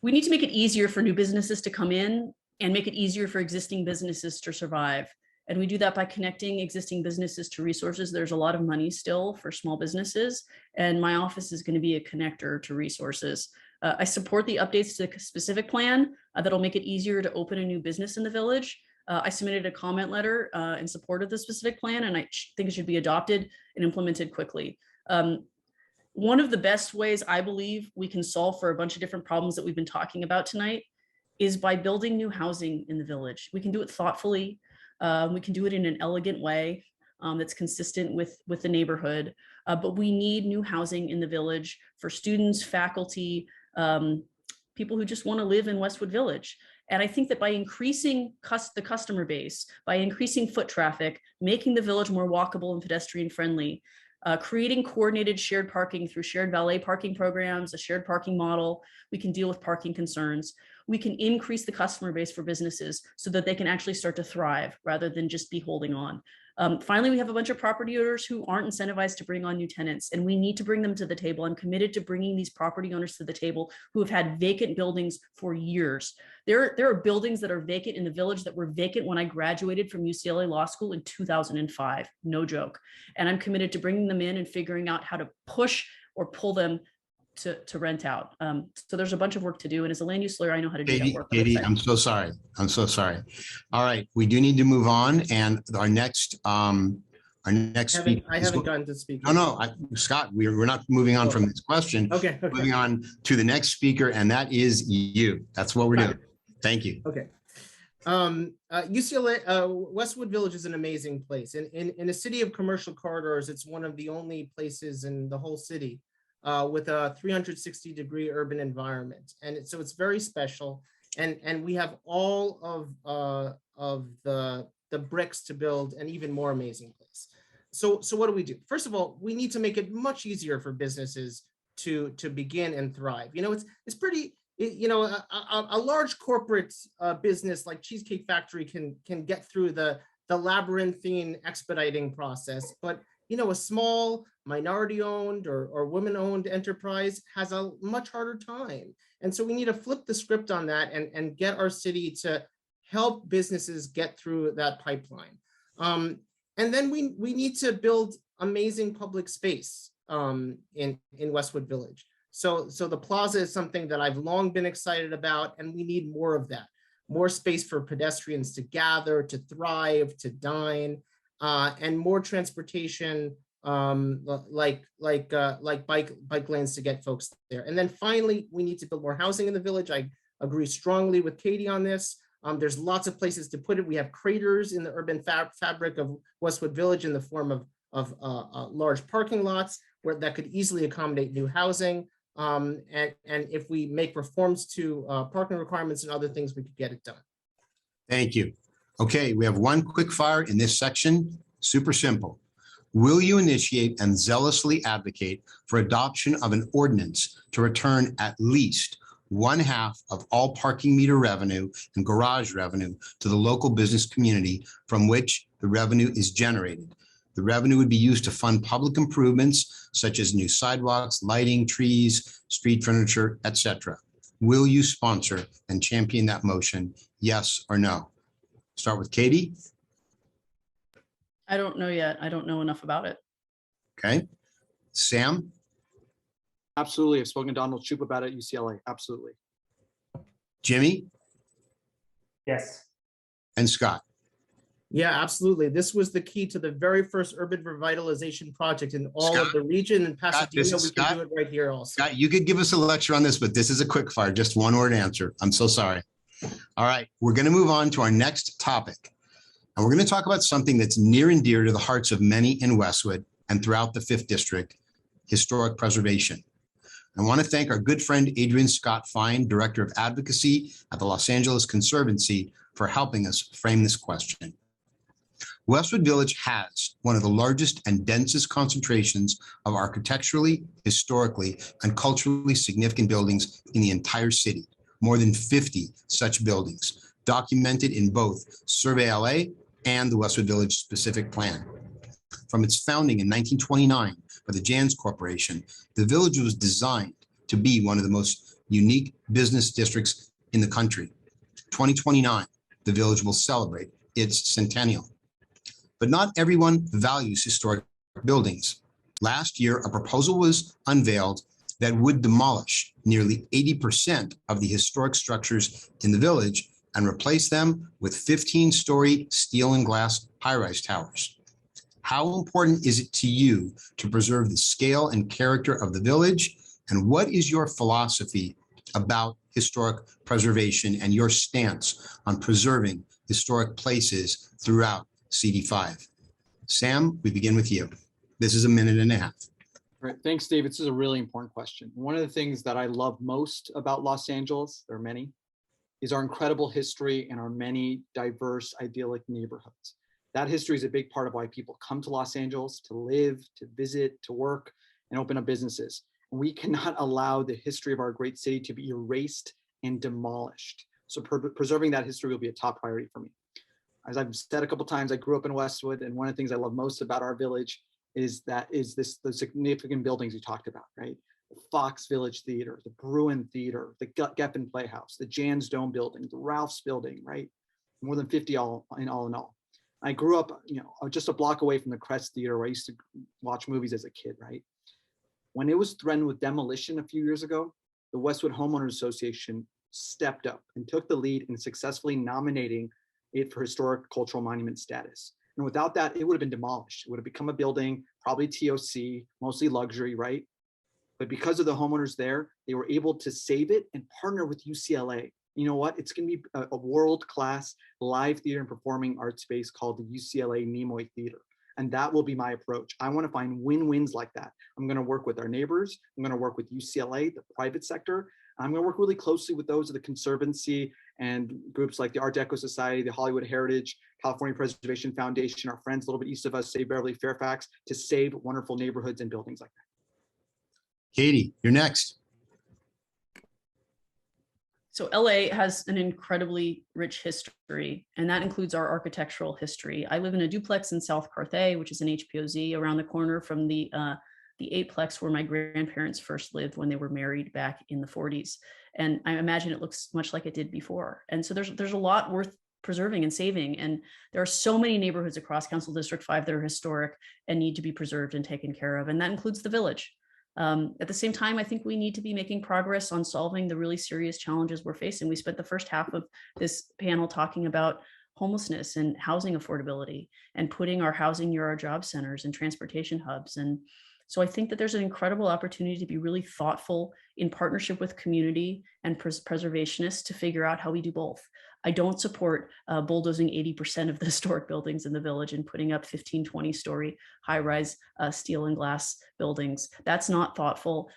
we need to make it easier for new businesses to come in and make it easier for existing businesses to survive. And we do that by connecting existing businesses to resources. There's a lot of money still for small businesses, and my office is going to be a connector to resources. I support the updates to the specific plan that'll make it easier to open a new business in the village. I submitted a comment letter in support of the specific plan, and I think it should be adopted and implemented quickly. One of the best ways I believe we can solve for a bunch of different problems that we've been talking about tonight is by building new housing in the village. We can do it thoughtfully. We can do it in an elegant way that's consistent with the neighborhood, but we need new housing in the village for students, faculty, people who just want to live in Westwood Village. And I think that by increasing the customer base, by increasing foot traffic, making the village more walkable and pedestrian friendly, creating coordinated shared parking through shared valet parking programs, a shared parking model, we can deal with parking concerns. We can increase the customer base for businesses so that they can actually start to thrive rather than just be holding on. Finally, we have a bunch of property owners who aren't incentivized to bring on new tenants, and we need to bring them to the table. I'm committed to bringing these property owners to the table who have had vacant buildings for years. There are buildings that are vacant in the village that were vacant when I graduated from UCLA Law School in 2005, no joke. And I'm committed to bringing them in and figuring out how to push or pull them to rent out. So there's a bunch of work to do. And as a land use lawyer, I know how to do that work. Katie, I'm so sorry. I'm so sorry. All right, we do need to move on. And our next speaker. I haven't gotten to speak. No, Scott, we're not moving on from this question. Okay. Moving on to the next speaker, and that is you. That's what we're doing. Thank you. Okay. UCLA, Westwood Village is an amazing place. In a city of commercial corridors, it's one of the only places in the whole city with a 360-degree urban environment. And so it's very special. And we have all of the bricks to build an even more amazing place. So what do we do? First of all, we need to make it much easier for businesses to begin and thrive. You know, it's pretty, you know, a large corporate business like Cheesecake Factory can get through the labyrinthine expediting process, but you know, a small minority-owned or women-owned enterprise has a much harder time. And so we need to flip the script on that and get our city to help businesses get through that pipeline. And then we need to build amazing public space in Westwood Village. So the plaza is something that I've long been excited about, and we need more of that. More space for pedestrians to gather, to thrive, to dine, and more transportation like bike lanes to get folks there. And then finally, we need to build more housing in the village. I agree strongly with Katie on this. There's lots of places to put it. We have craters in the urban fabric of Westwood Village in the form of large parking lots that could easily accommodate new housing. And if we make reforms to parking requirements and other things, we could get it done. Thank you. Okay, we have one quick fire in this section. Super simple. Will you initiate and zealously advocate for adoption of an ordinance to return at least 1/2 of all parking meter revenue and garage revenue to the local business community from which the revenue is generated? The revenue would be used to fund public improvements such as new sidewalks, lighting, trees, street furniture, etc. Will you sponsor and champion that motion? Yes or no? Start with Katie. I don't know yet. I don't know enough about it. Okay. Sam, Absolutely. I've spoken to Donald Shoup about it at UCLA. Absolutely. Jimmy, Yes. and Scott. Yeah, absolutely. This was the key to the very first urban revitalization project in all of Scott? the region. In Scott, this Pasadena, is we can Scott. do it right here also. Scott, you could give us a lecture on this, but this is a quick fire, just one word answer. I'm so sorry. All right, we're going to move on to our next topic. And we're going to talk about something that's near and dear to the hearts of many in Westwood and throughout the 5th District, historic preservation. I want to thank our good friend Adrian Scott Fine, Director of Advocacy at the Los Angeles Conservancy, for helping us frame this question. Westwood Village has one of the largest and densest concentrations of architecturally, historically, and culturally significant buildings in the entire city, more than 50 such buildings, documented in both Survey LA and the Westwood Village Specific Plan. From its founding in 1929 by the Janss Corporation, the village was designed to be one of the most unique business districts in the country. 2029, the village will celebrate its centennial. But not everyone values historic buildings. Last year, a proposal was unveiled that would demolish nearly 80% of the historic structures in the village and replace them with 15-story steel and glass high-rise towers. How important is it to you to preserve the scale and character of the village? And what is your philosophy about historic preservation and your stance on preserving historic places throughout CD5? Sam, we begin with you. This is a minute and a half. All right. Thanks, Dave. This is a really important question. One of the things that I love most about Los Angeles, there are many, is our incredible history and our many diverse, idyllic neighborhoods. That history is a big part of why people come to Los Angeles to live, to visit, to work, and open up businesses. And we cannot allow the history of our great city to be erased and demolished. So preserving that history will be a top priority for me. As I've said a couple of times, I grew up in Westwood, and one of the things I love most about our village is the significant buildings you talked about, right? The Fox Village Theater, the Bruin Theater, the Geffen Playhouse, the Jan's Dome building, the Ralph's building, right? More than 50 all in all. I grew up, just a block away from the Crest Theater where I used to watch movies as a kid, right? When it was threatened with demolition a few years ago, the Westwood Homeowners Association stepped up and took the lead in successfully nominating it for historic cultural monument status. And without that, it would have been demolished. It would have become a building, probably TOC, mostly luxury, right? But because of the homeowners there, they were able to save it and partner with UCLA. You know what? It's going to be a world-class live theater and performing arts space called the UCLA Nimoy Theater. And that will be my approach. I want to find win-wins like that. I'm going to work with our neighbors. I'm going to work with UCLA, the private sector. I'm going to work really closely with those of the Conservancy and groups like the Art Deco Society, the Hollywood Heritage, California Preservation Foundation, our friends a little bit east of us, Save Beverly, Fairfax, to save wonderful neighborhoods and buildings like that. Katie, you're next. So LA has an incredibly rich history, and that includes our architectural history. I live in a duplex in South Carthay, which is an HPOZ around the corner from the eightplex where my grandparents first lived when they were married back in the 40s. And I imagine it looks much like it did before. And so there's a lot worth preserving and saving. And there are so many neighborhoods across Council District 5 that are historic and need to be preserved and taken care of. And that includes the village. At the same time, I think we need to be making progress on solving the really serious challenges we're facing. We spent the first half of this panel talking about homelessness and housing affordability and putting our housing near our job centers and transportation hubs. And so I think that there's an incredible opportunity to be really thoughtful in partnership with community and preservationists to figure out how we do both. I don't support bulldozing 80% of the historic buildings in the village and putting up 15, 20-story high-rise steel and glass buildings. That's not thoughtful.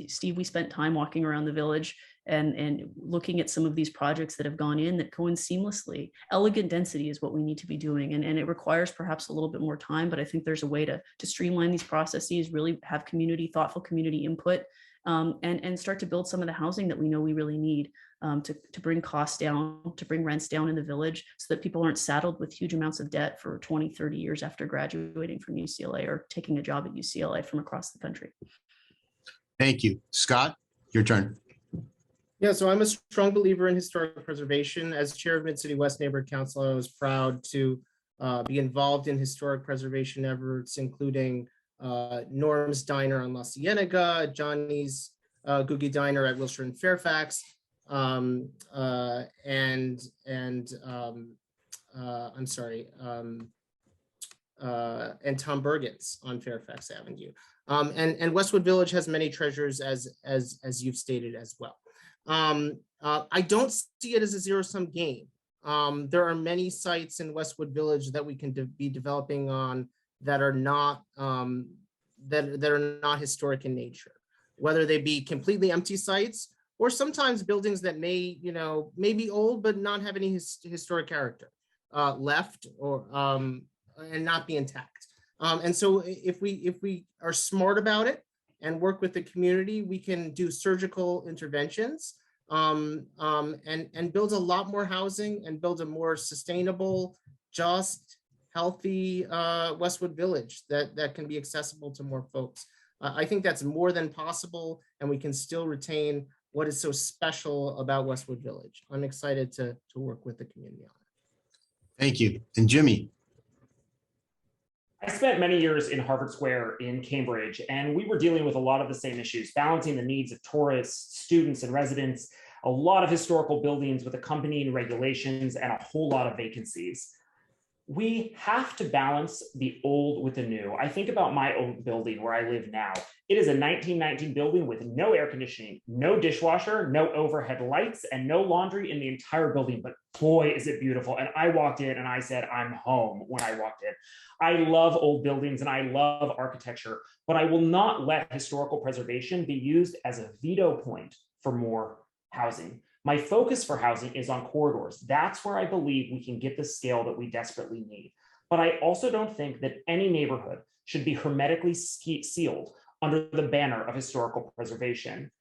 Steve, we spent time walking around the village and looking at some of these projects that have gone in that go in seamlessly. Elegant density is what we need to be doing. And it requires perhaps a little bit more time, but I think there's a way to streamline these processes, really have thoughtful community input, and start to build some of the housing that we know we really need to bring costs down, to bring rents down in the village so that people aren't saddled with huge amounts of debt for 20, 30 years after graduating from UCLA or taking a job at UCLA from across the country. Thank you. Scott, your turn. Yeah, so I'm a strong believer in historic preservation. As chair of Mid-City West Neighborhood Council, I was proud to be involved in historic preservation efforts, including Norm's Diner on La Cienega, Johnny's Googie Diner at Wilshire and Fairfax, and Tom Bergen's on Fairfax Avenue. And Westwood Village has many treasures, as you've stated as well. I don't see it as a zero-sum game. There are many sites in Westwood Village that we can be developing on that are not that are not historic in nature, whether they be completely empty sites or sometimes buildings that may be old but not have any historic character left or and not be intact. And so if we are smart about it and work with the community, we can do surgical interventions and build a lot more housing and build a more sustainable, just, healthy Westwood Village that can be accessible to more folks. I think that's more than possible, and we can still retain what is so special about Westwood Village. I'm excited to work with the community on it. Thank you. And Jimmy. I spent many years in Harvard Square in Cambridge, and we were dealing with a lot of the same issues, balancing the needs of tourists, students, and residents, a lot of historical buildings with accompanying regulations, and a whole lot of vacancies. We have to balance the old with the new. I think about my own building where I live now. It is a 1919 building with no air conditioning, no dishwasher, no overhead lights, and no laundry in the entire building. But boy, is it beautiful. And I walked in and I said, I'm home when I walked in. I love old buildings and I love architecture, but I will not let historical preservation be used as a veto point for more housing. My focus for housing is on corridors. That's where I believe we can get the scale that we desperately need. But I also don't think that any neighborhood should be hermetically sealed under the banner of historical preservation.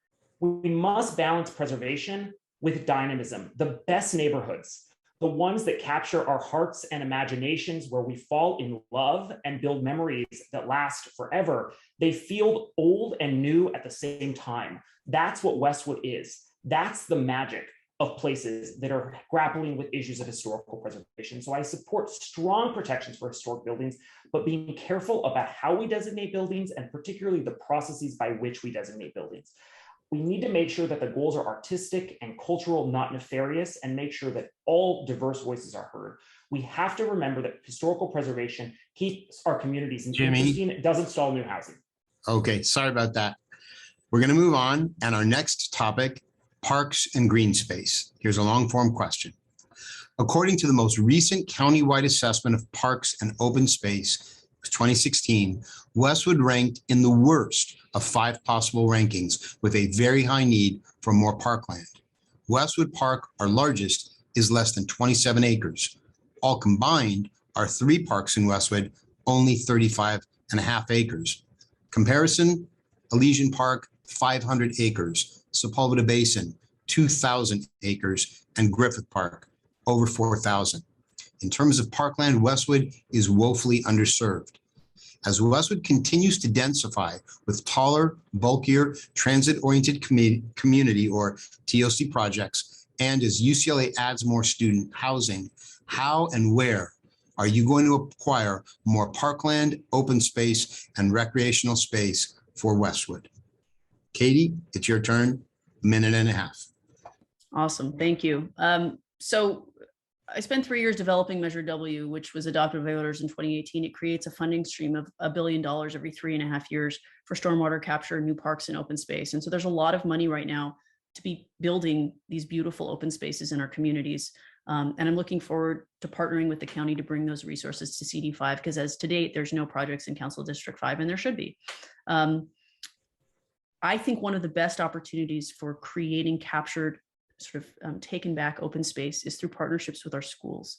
We must balance preservation with dynamism. The best neighborhoods, the ones that capture our hearts and imaginations, where we fall in love and build memories that last forever, they feel old and new at the same time. That's what Westwood is. That's the magic of places that are grappling with issues of historical preservation. So I support strong protections for historic buildings, but being careful about how we designate buildings and particularly the processes by which we designate buildings. We need to make sure that the goals are artistic and cultural, not nefarious, and make sure that all diverse voices are heard. We have to remember that historical preservation keeps our communities interesting. It doesn't stall new housing. Okay, sorry about that. We're going to move on, and our next topic, parks and green space. Here's a long form question. According to the most recent countywide assessment of parks and open space, 2016, Westwood ranked in the worst of 5 possible rankings with a very high need for more parkland. Westwood Park, our largest, is less than 27 acres. All combined, our 3 parks in Westwood, only 35.5 acres. Comparison, Elysian Park, 500 acres. Sepulveda Basin, 2,000 acres, and Griffith Park, over 4,000. In terms of parkland, Westwood is woefully underserved. As Westwood continues to densify with taller, bulkier, transit-oriented community or TOC projects, and as UCLA adds more student housing, how and where are you going to acquire more parkland, open space, and recreational space for Westwood? Katie, it's your turn, minute and a half. Awesome, thank you. So I spent 3 years developing Measure W, which was adopted by voters in 2018. It creates a funding stream of $1 billion every 3.5 years for stormwater capture, new parks, and open space. And so there's a lot of money right now to be building these beautiful open spaces in our communities. And I'm looking forward to partnering with the county to bring those resources to CD5, because as to date, there's no projects in Council District 5, and there should be. I think one of the best opportunities for creating captured, sort of taken back open space is through partnerships with our schools.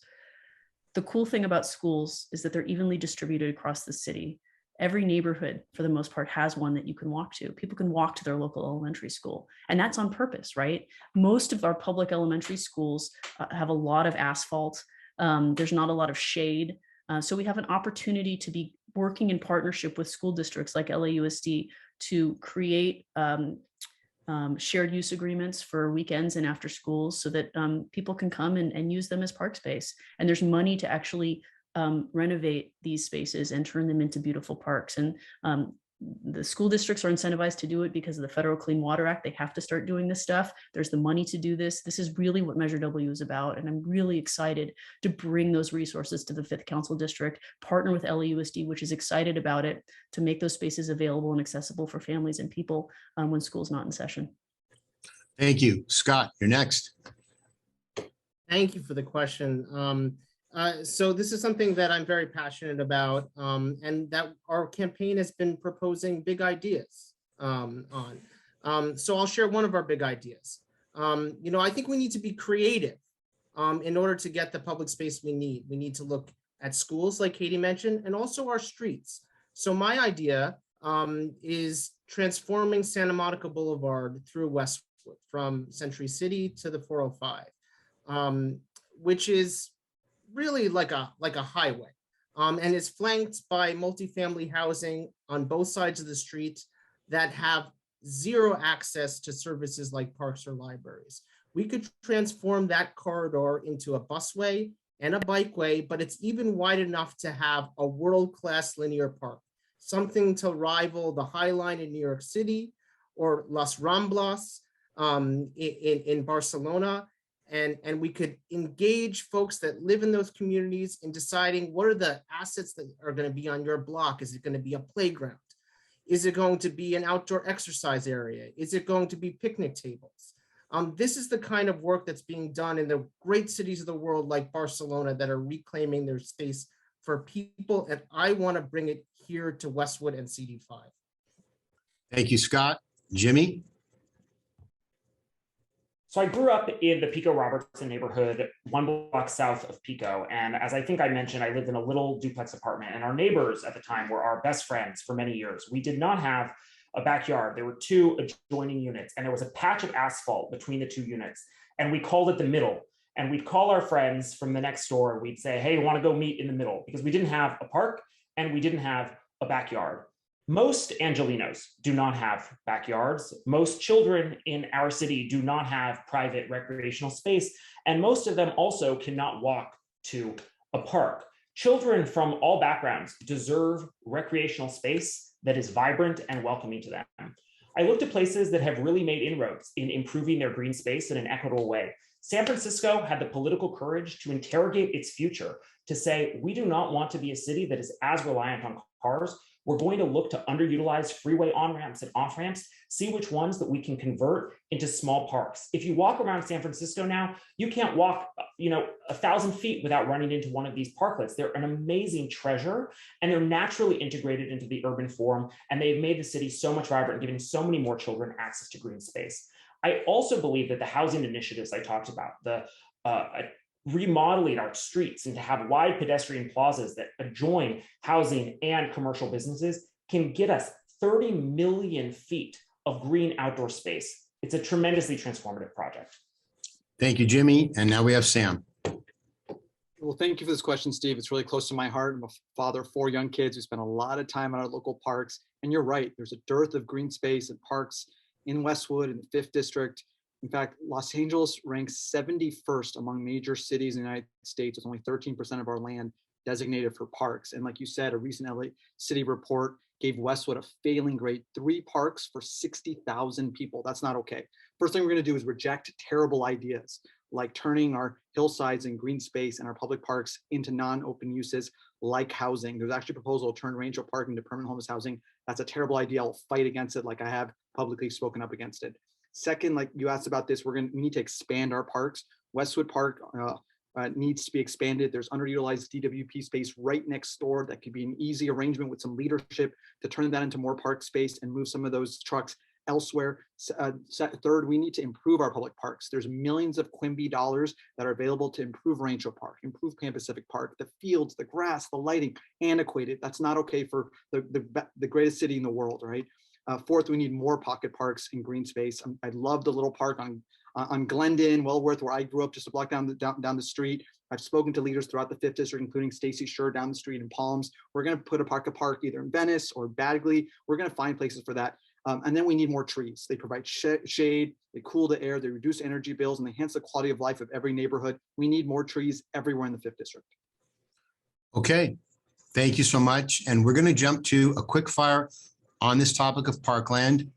The cool thing about schools is that they're evenly distributed across the city. Every neighborhood, for the most part, has one that you can walk to. People can walk to their local elementary school, and that's on purpose, right? Most of our public elementary schools have a lot of asphalt. There's not a lot of shade. So we have an opportunity to be working in partnership with school districts like LAUSD to create shared use agreements for weekends and after schools so that people can come and use them as park space. And there's money to actually renovate these spaces and turn them into beautiful parks. And the school districts are incentivized to do it because of the Federal Clean Water Act. They have to start doing this stuff. There's the money to do this. This is really what Measure W is about. And I'm really excited to bring those resources to the 5th Council District, partner with LAUSD, which is excited about it, to make those spaces available and accessible for families and people when school's not in session. Thank you. Scott, you're next. Thank you for the question. So this is something that I'm very passionate about, and that our campaign has been proposing big ideas on. So I'll share one of our big ideas. I think we need to be creative in order to get the public space we need. We need to look at schools, like Katie mentioned, and also our streets. So my idea is transforming Santa Monica Boulevard through Westwood, from Century City to the 405, which is really like a highway, and is flanked by multifamily housing on both sides of the street that have zero access to services like parks or libraries. We could transform that corridor into a busway and a bikeway, but it's even wide enough to have a world-class linear park, something to rival the High Line in New York City or Las Ramblas in Barcelona. And we could engage folks that live in those communities in deciding what are the assets that are going to be on your block. Is it going to be a playground? Is it going to be an outdoor exercise area? Is it going to be picnic tables? This is the kind of work that's being done in the great cities of the world like Barcelona that are reclaiming their space for people. And I want to bring it here to Westwood and CD5. Thank you, Scott. Jimmy? So I grew up in the Pico Robertson neighborhood, 1 block south of Pico. And as I think I mentioned, I lived in a little duplex apartment, and our neighbors at the time were our best friends for many years. We did not have a backyard. There were 2 adjoining units, and there was a patch of asphalt between the 2 units. And we called it the middle. And we'd call our friends from the next door. We'd say, hey, want to go meet in the middle? Because we didn't have a park and we didn't have a backyard. Most Angelenos do not have backyards. Most children in our city do not have private recreational space. And most of them also cannot walk to a park. Children from all backgrounds deserve recreational space that is vibrant and welcoming to them. I looked at places that have really made inroads in improving their green space in an equitable way. San Francisco had the political courage to interrogate its future, to say, we do not want to be a city that is as reliant on cars. We're going to look to underutilize freeway on-ramps and off-ramps, see which ones that we can convert into small parks. If you walk around San Francisco now, you can't walk 1,000 feet without running into one of these parklets. They're an amazing treasure, and they're naturally integrated into the urban form, and they've made the city so much vibrant, giving so many more children access to green space. I also believe that the housing initiatives I talked about, the remodeling our streets and to have wide pedestrian plazas that adjoin housing and commercial businesses can get us 30 million feet of green outdoor space. It's a tremendously transformative project. Thank you, Jimmy. And now we have Sam. Well, thank you for this question, Steve. It's really close to my heart. I'm a father of 4 young kids who spend a lot of time at our local parks. And you're right, there's a dearth of green space and parks in Westwood in the 5th District. In fact, Los Angeles ranks 71st among major cities in the United States, with only 13% of our land designated for parks. And like you said, a recent LA City report gave Westwood a failing grade, 3 parks for 60,000 people. That's not okay. First thing we're going to do is reject terrible ideas, like turning our hillsides and green space and our public parks into non-open uses like housing. There's actually a proposal to turn Rangel Park into permanent homeless housing. That's a terrible idea. I'll fight against it, like I have publicly spoken up against it. Second, like you asked about this, we need to expand our parks. Westwood Park needs to be expanded. There's underutilized DWP space right next door that could be an easy arrangement with some leadership to turn that into more park space and move some of those trucks elsewhere. Third, we need to improve our public parks. There's millions of Quimby dollars that are available to improve Rancho Park, improve Pan Pacific Park, the fields, the grass, the lighting, antiquated. That's not okay for the greatest city in the world, right? Fourth, we need more pocket parks and green space. I love the little park on Glendon, Wellworth, where I grew up, just a block down the street. I've spoken to leaders throughout the 5th District, including Stacy Scher down the street in Palms. We're going to put a pocket park either in Venice or Bagley. We're going to find places for that. And then we need more trees. They provide shade, they cool the air, they reduce energy bills, and they enhance the quality of life of every neighborhood. We need more trees everywhere in the 5th District. Okay, thank you so much. And we're going to jump to a quick fire on this topic of parkland.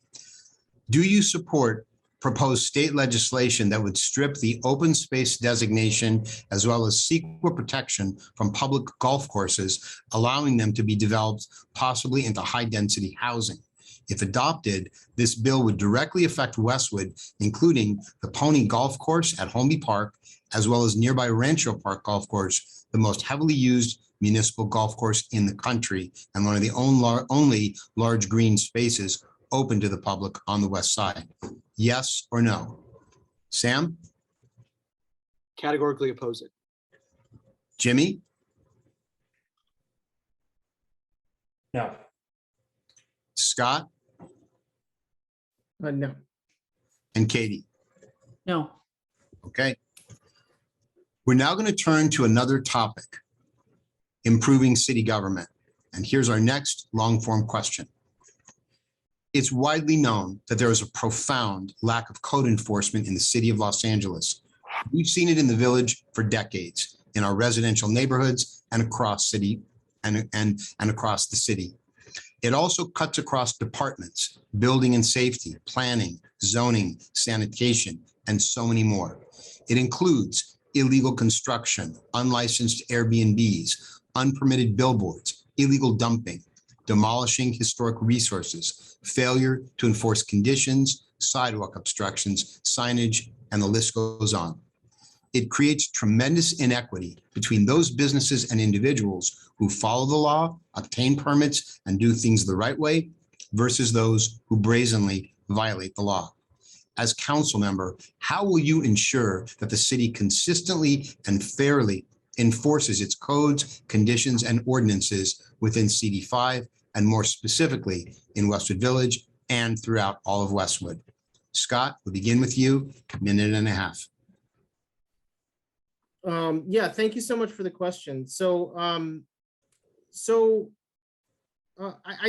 Do you support proposed state legislation that would strip the open space designation as well as CEQA protection from public golf courses, allowing them to be developed possibly into high-density housing? If adopted, this bill would directly affect Westwood, including the Pony Golf Course at Holmby Park, as well as nearby Rancho Park Golf Course, the most heavily used municipal golf course in the country and one of the only large green spaces open to the public on the west side. Yes or no? Sam? Categorically oppose it. Jimmy? No. Scott? No. And Katie? No. Okay. We're now going to turn to another topic, improving city government. And here's our next long-form question. It's widely known that there is a profound lack of code enforcement in the city of Los Angeles. We've seen it in the village for decades, in our residential neighborhoods and across city and across the city. It also cuts across departments, building and safety, planning, zoning, sanitation, and so many more. It includes illegal construction, unlicensed Airbnbs, unpermitted billboards, illegal dumping, demolishing historic resources, failure to enforce conditions, sidewalk obstructions, signage, and the list goes on. It creates tremendous inequity between those businesses and individuals who follow the law, obtain permits, and do things the right way versus those who brazenly violate the law. As council member, how will you ensure that the city consistently and fairly enforces its codes, conditions, and ordinances within CD5 and more specifically in Westwood Village and throughout all of Westwood? Scott, we'll begin with you, minute and a half. Yeah, thank you so much for the question. I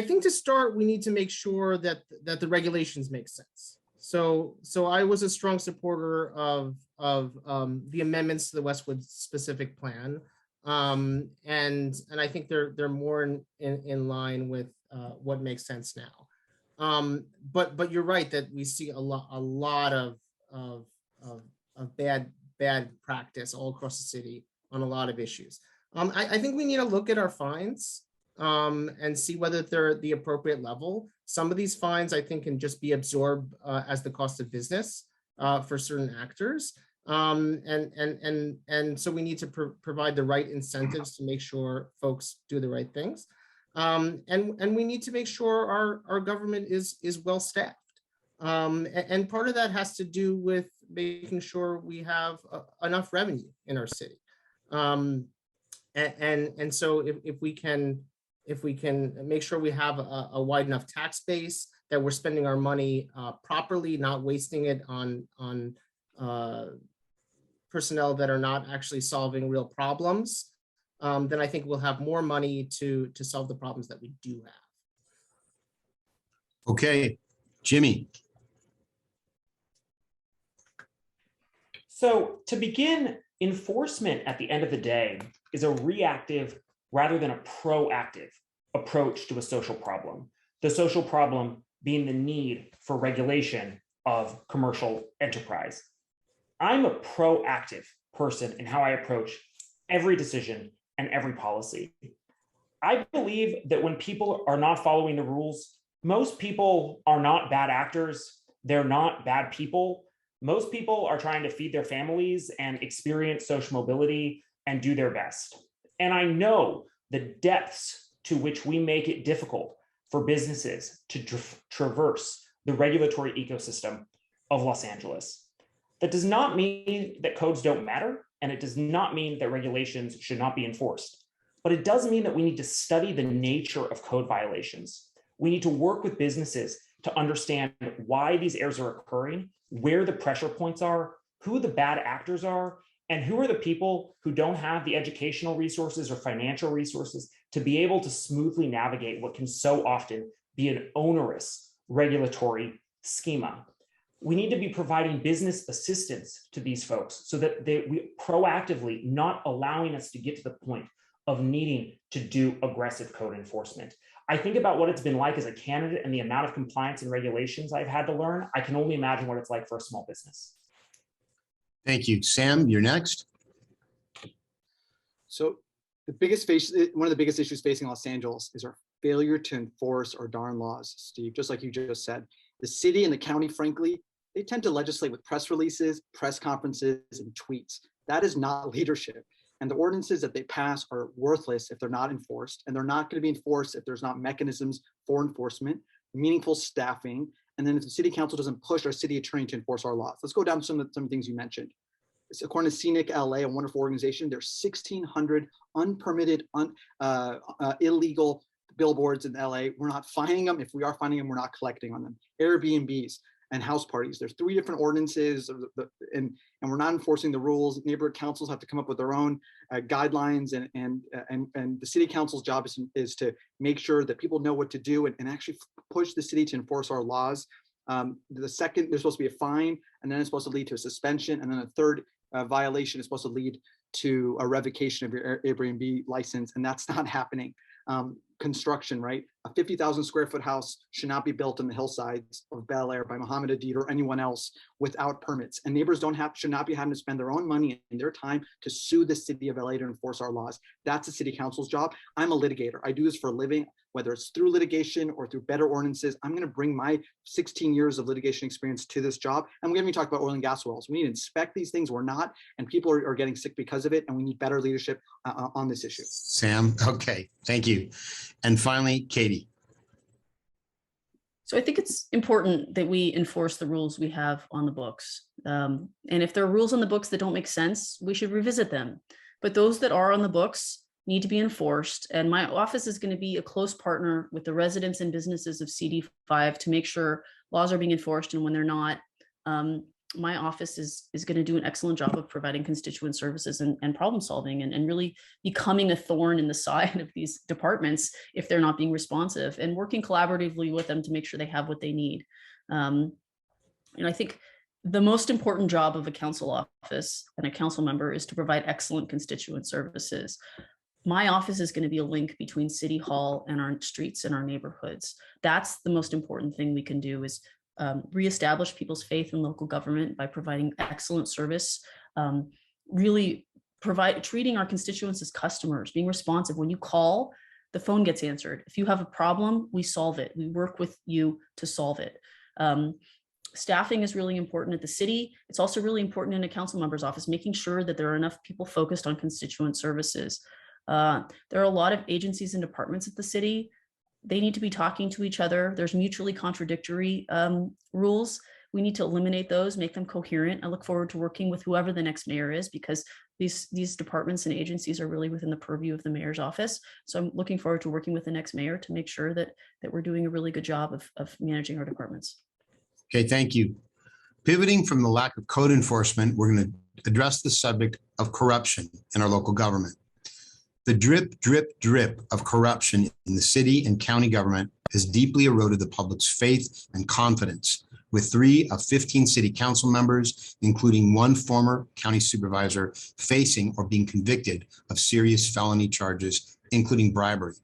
think to start, we need to make sure that the regulations make sense. So I was a strong supporter of the amendments to the Westwood specific plan, and I think they're more in line with what makes sense now. But you're right that we see a lot of bad practice all across the city on a lot of issues. I think we need to look at our fines and see whether they're the appropriate level. Some of these fines, I think, can just be absorbed as the cost of business for certain actors. And so we need to provide the right incentives to make sure folks do the right things. And we need to make sure our government is well staffed. And part of that has to do with making sure we have enough revenue in our city. And so if we can make sure we have a wide enough tax base, that we're spending our money properly, not wasting it on personnel that are not actually solving real problems, then I think we'll have more money to solve the problems that we do have. Okay, Jimmy. So to begin, enforcement at the end of the day is a reactive rather than a proactive approach to a social problem. The social problem being the need for regulation of commercial enterprise. I'm a proactive person in how I approach every decision and every policy. I believe that when people are not following the rules, most people are not bad actors. They're not bad people. Most people are trying to feed their families and experience social mobility and do their best. And I know the depths to which we make it difficult for businesses to traverse the regulatory ecosystem of Los Angeles. That does not mean that codes don't matter, and it does not mean that regulations should not be enforced. But it does mean that we need to study the nature of code violations. We need to work with businesses to understand why these errors are occurring, where the pressure points are, who the bad actors are, and who are the people who don't have the educational resources or financial resources to be able to smoothly navigate what can so often be an onerous regulatory schema. We need to be providing business assistance to these folks so that we proactively not allowing us to get to the point of needing to do aggressive code enforcement. I think about what it's been like as a candidate and the amount of compliance and regulations I've had to learn. I can only imagine what it's like for a small business. Thank you. Sam, you're next. So one of the biggest issues facing Los Angeles is our failure to enforce our darn laws, Steve, just like you just said. The city and the county, frankly, they tend to legislate with press releases, press conferences, and tweets. That is not leadership. And the ordinances that they pass are worthless if they're not enforced, and they're not going to be enforced if there's not mechanisms for enforcement, meaningful staffing, and then if the city council doesn't push our city attorney to enforce our laws. Let's go down to some things you mentioned. According to Scenic LA, a wonderful organization, there's 1,600 unpermitted, illegal billboards in LA. We're not finding them. If we are finding them, we're not collecting on them. Airbnbs and house parties. There's 3 different ordinances, and we're not enforcing the rules. Neighborhood councils have to come up with their own guidelines, and the city council's job is to make sure that people know what to do and actually push the city to enforce our laws. The second, there's supposed to be a fine, and then it's supposed to lead to a suspension, and then a third violation is supposed to lead to a revocation of your Airbnb license, and that's not happening. Construction, right? A 50,000 square foot house should not be built in the hillsides of Bel Air by Mohammed Adid or anyone else without permits. And neighbors should not be having to spend their own money and their time to sue the city of LA to enforce our laws. That's the city council's job. I'm a litigator. I do this for a living, whether it's through litigation or through better ordinances. I'm going to bring my 16 years of litigation experience to this job. And we're going to talk about oil and gas wells. We need to inspect these things. We're not, and people are getting sick because of it. And we need better leadership on this issue. Sam, okay, thank you. And finally, Katie. So I think it's important that we enforce the rules we have on the books. And if there are rules on the books that don't make sense, we should revisit them. But those that are on the books need to be enforced. And my office is going to be a close partner with the residents and businesses of CD5 to make sure laws are being enforced. And when they're not, my office is going to do an excellent job of providing constituent services and problem solving and really becoming a thorn in the side of these departments if they're not being responsive, and working collaboratively with them to make sure they have what they need. I think the most important job of a council office and a council member is to provide excellent constituent services. My office is going to be a link between City Hall and our streets and our neighborhoods. That's the most important thing we can do, is reestablish people's faith in local government by providing excellent service, really treating our constituents as customers, being responsive. When you call, the phone gets answered. If you have a problem, we solve it. We work with you to solve it. Staffing is really important at the city. It's also really important in a council member's office, making sure that there are enough people focused on constituent services. There are a lot of agencies and departments at the city. They need to be talking to each other. There's mutually contradictory rules. We need to eliminate those, make them coherent. I look forward to working with whoever the next mayor is, because these departments and agencies are really within the purview of the mayor's office. So I'm looking forward to working with the next mayor to make sure that we're doing a really good job of managing our departments. Okay, thank you. Pivoting from the lack of code enforcement, we're going to address the subject of corruption in our local government. The drip, drip, drip of corruption in the city and county government has deeply eroded the public's faith and confidence, with 3 of 15 city council members, including 1 former county supervisor, facing or being convicted of serious felony charges, including bribery.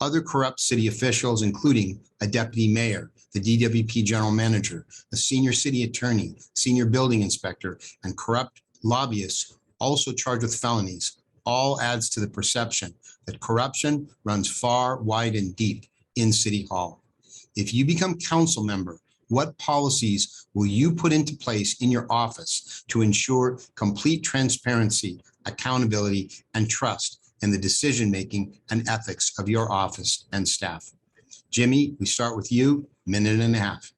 Other corrupt city officials, including a deputy mayor, the DWP general manager, a senior city attorney, senior building inspector, and corrupt lobbyists, also charged with felonies, all adds to the perception that corruption runs far, wide, and deep in City Hall. If you become council member, what policies will you put into place in your office to ensure complete transparency, accountability, and trust in the decision-making and ethics of your office and staff? Jimmy, we start with you, 1.5 minutes.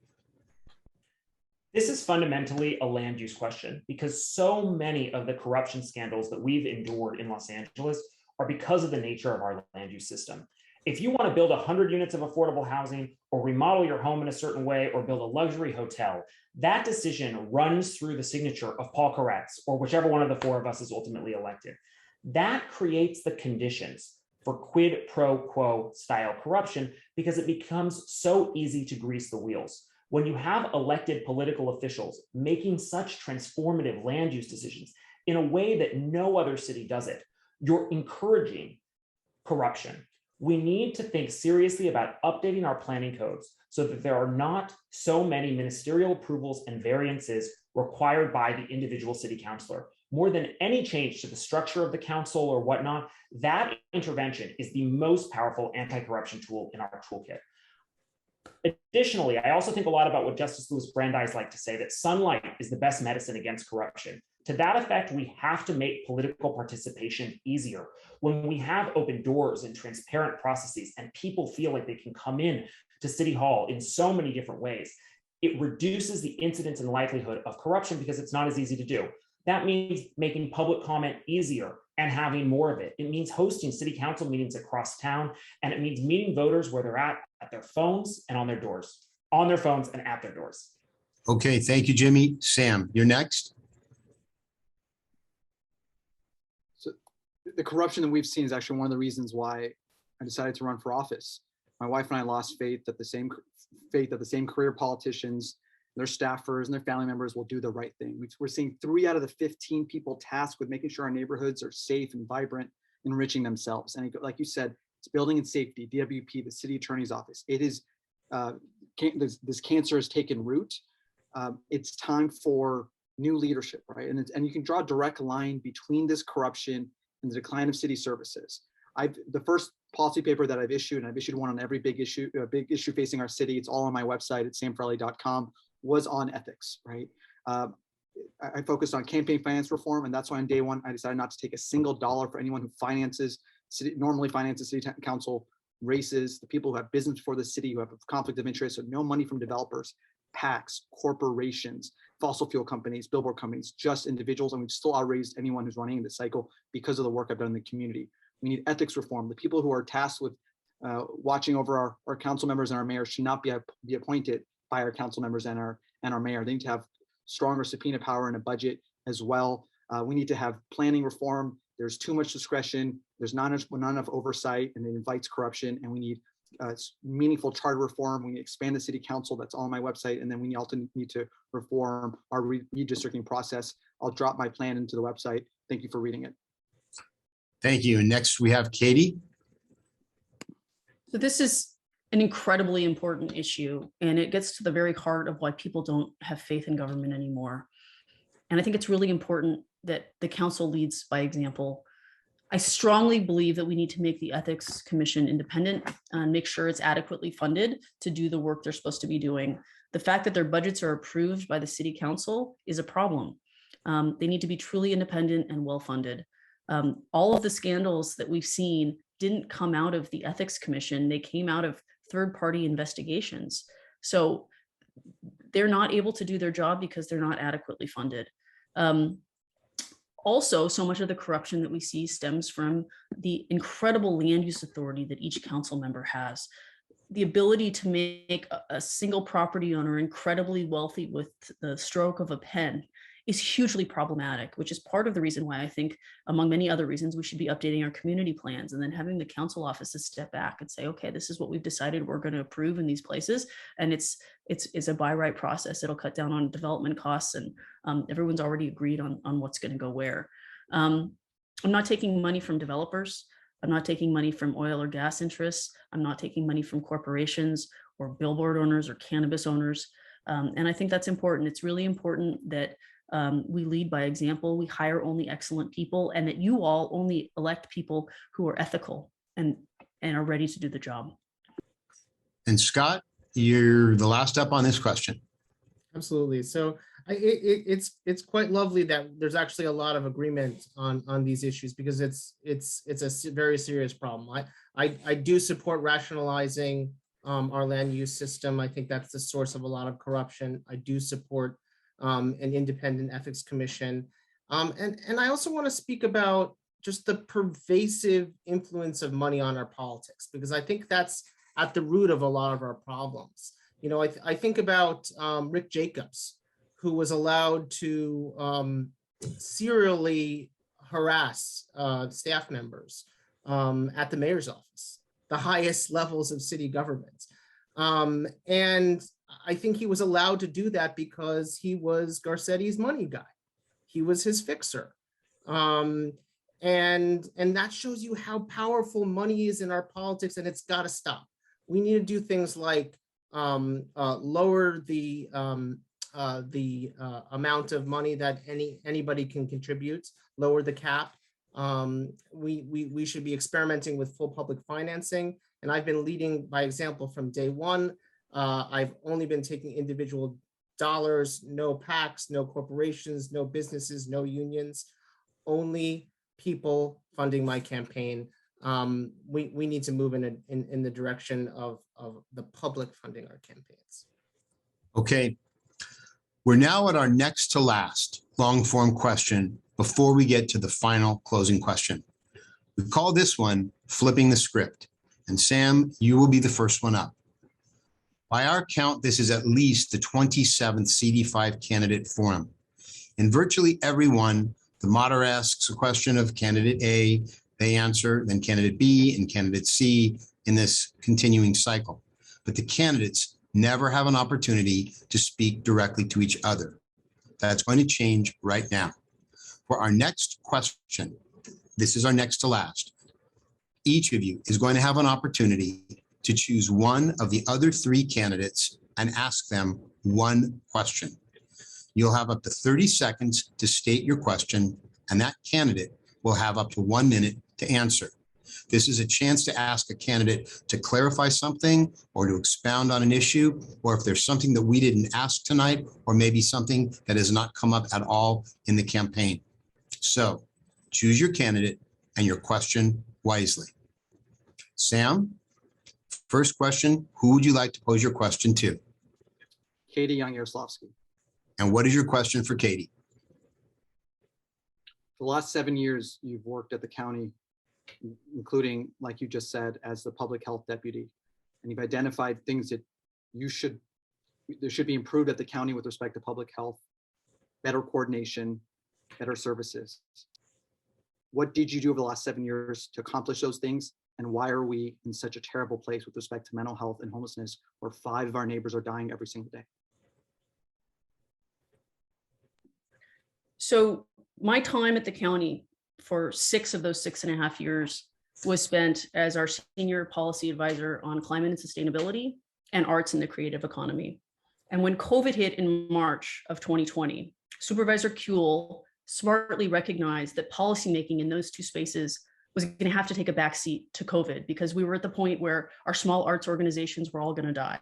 This is fundamentally a land use question, because so many of the corruption scandals that we've endured in Los Angeles are because of the nature of our land use system. If you want to build 100 units of affordable housing, or remodel your home in a certain way, or build a luxury hotel, that decision runs through the signature of Paul Koretz, or whichever one of the 4 of us is ultimately elected. That creates the conditions for quid pro quo style corruption, because it becomes so easy to grease the wheels. When you have elected political officials making such transformative land use decisions in a way that no other city does it, you're encouraging corruption. We need to think seriously about updating our planning codes so that there are not so many ministerial approvals and variances required by the individual city councilor. More than any change to the structure of the council or whatnot, that intervention is the most powerful anti-corruption tool in our toolkit. Additionally, I also think a lot about what Justice Louis Brandeis liked to say, that sunlight is the best medicine against corruption. To that effect, we have to make political participation easier. When we have open doors and transparent processes and people feel like they can come in to City Hall in so many different ways, it reduces the incidence and likelihood of corruption because it's not as easy to do. That means making public comment easier and having more of it. It means hosting city council meetings across town, and it means meeting voters where they're at their phones and on their doors, on their phones and at their doors. Okay, thank you, Jimmy. Sam, you're next. So the corruption that we've seen is actually one of the reasons why I decided to run for office. My wife and I lost faith that the same career politicians, their staffers and their family members will do the right thing. We're seeing 3 out of the 15 people tasked with making sure our neighborhoods are safe and vibrant, enriching themselves. And like you said, it's building and safety, DWP, the city attorney's office. It is, this cancer has taken root. It's time for new leadership, right? And you can draw a direct line between this corruption and the decline of city services. The first policy paper that I've issued, and I've issued one on every big issue facing our city, it's all on my website at samfarley.com, was on ethics, right? I focused on campaign finance reform, and that's why on day one, I decided not to take a single dollar for anyone who normally finances city council races, the people who have business for the city, who have a conflict of interest, so no money from developers, PACs, corporations, fossil fuel companies, billboard companies, just individuals, and we've still outraised anyone who's running this cycle because of the work I've done in the community. We need ethics reform. The people who are tasked with watching over our council members and our mayor should not be appointed by our council members and our mayor. They need to have stronger subpoena power and a budget as well. We need to have planning reform. There's too much discretion. There's not enough oversight, and it invites corruption. And we need meaningful charter reform. We need to expand the city council. That's all on my website. And then we also need to reform our redistricting process. I'll drop my plan into the website. Thank you for reading it. Thank you. Next, we have Katie. So this is an incredibly important issue, and it gets to the very heart of why people don't have faith in government anymore. And I think it's really important that the council leads by example. I strongly believe that we need to make the Ethics Commission independent and make sure it's adequately funded to do the work they're supposed to be doing. The fact that their budgets are approved by the city council is a problem. They need to be truly independent and well-funded. All of the scandals that we've seen didn't come out of the Ethics Commission. They came out of third-party investigations. So they're not able to do their job because they're not adequately funded. Also, so much of the corruption that we see stems from the incredible land use authority that each council member has. The ability to make a single property owner incredibly wealthy with the stroke of a pen is hugely problematic, which is part of the reason why I think, among many other reasons, we should be updating our community plans and then having the council offices step back and say, okay, this is what we've decided we're going to approve in these places. And it's a by right process. It'll cut down on development costs, and everyone's already agreed on what's going to go where. I'm not taking money from developers. I'm not taking money from oil or gas interests. I'm not taking money from corporations or billboard owners or cannabis owners. And I think that's important. It's really important that we lead by example. We hire only excellent people, and that you all only elect people who are ethical and are ready to do the job. And Scott, you're the last up on this question. Absolutely. So it's quite lovely that there's actually a lot of agreement on these issues, because it's a very serious problem. I do support rationalizing our land use system. I think that's the source of a lot of corruption. I do support an independent ethics commission. And I also want to speak about just the pervasive influence of money on our politics, because I think that's at the root of a lot of our problems. You know, I think about Rick Jacobs, who was allowed to serially harass staff members at the mayor's office, the highest levels of city government. And I think he was allowed to do that because he was Garcetti's money guy. He was his fixer. And that shows you how powerful money is in our politics, and it's got to stop. We need to do things like lower the amount of money that anybody can contribute, lower the cap. We should be experimenting with full public financing. And I've been leading by example from day one. I've only been taking individual dollars, no PACs, no corporations, no businesses, no unions, only people funding my campaign. We need to move in the direction of the public funding our campaigns. Okay. We're now at our next to last long form question before we get to the final closing question. We call this one flipping the script. And Sam, you will be the first one up. By our count, this is at least the 27th CD5 candidate forum. In virtually every one, the moderator asks a question of candidate A, they answer, then candidate B and candidate C in this continuing cycle. But the candidates never have an opportunity to speak directly to each other. That's going to change right now. For our next question, this is our next to last. Each of you is going to have an opportunity to choose one of the other three candidates and ask them one question. You'll have up to 30 seconds to state your question, and that candidate will have up to 1 minute to answer. This is a chance to ask a candidate to clarify something or to expound on an issue, or if there's something that we didn't ask tonight, or maybe something that has not come up at all in the campaign. So choose your candidate and your question wisely. Sam, first question, who would you like to pose your question to? Katie Young-Yaroslavsky. And what is your question for Katie? For the last 7 years, you've worked at the county, including, like you just said, as the public health deputy, and you've identified things that there should be improved at the county with respect to public health, better coordination, better services. What did you do over the last 7 years to accomplish those things? And why are we in such a terrible place with respect to mental health and homelessness, where 5 of our neighbors are dying every single day? So my time at the county for 6 of those 6.5 years was spent as our senior policy advisor on climate and sustainability and arts in the creative economy. And when COVID hit in March of 2020, Supervisor Kuehl smartly recognized that policymaking in those two spaces was going to have to take a backseat to COVID, because we were at the point where our small arts organizations were all going to die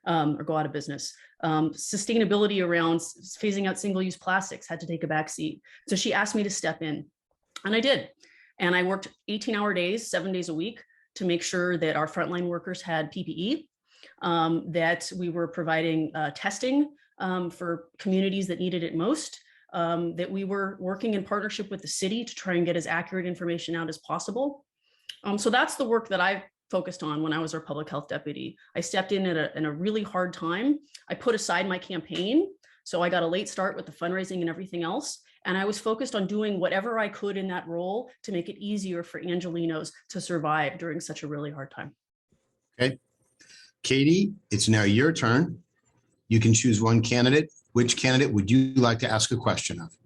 or go out of business. Sustainability around phasing out single-use plastics had to take a backseat. So she asked me to step in, and I did. And I worked 18-hour days, 7 days a week, to make sure that our frontline workers had PPE, that we were providing testing for communities that needed it most, that we were working in partnership with the city to try and get as accurate information out as possible. So that's the work that I focused on when I was our public health deputy. I stepped in at a really hard time. I put aside my campaign, so I got a late start with the fundraising and everything else. And I was focused on doing whatever I could in that role to make it easier for Angelenos to survive during such a really hard time. Okay. Katie, it's now your turn. You can choose one candidate. Which candidate would you like to ask a question of?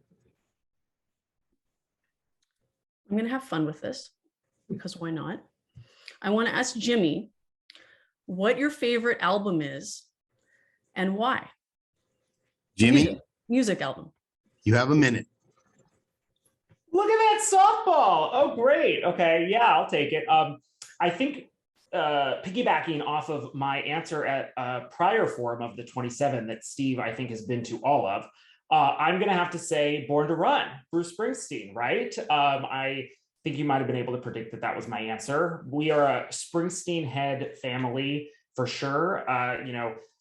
I'm going to have fun with this, because why not? I want to ask Jimmy what your favorite album is and why. Jimmy, Music album. you have a minute. Look at that softball. Oh, great. Okay. Yeah, I'll take it. I think piggybacking off of my answer at a prior forum of the 27 that Steve, I think, has been to all of, I'm going to have to say Born to Run, Bruce Springsteen, right? I think you might have been able to predict that that was my answer. We are a Springsteen head family for sure.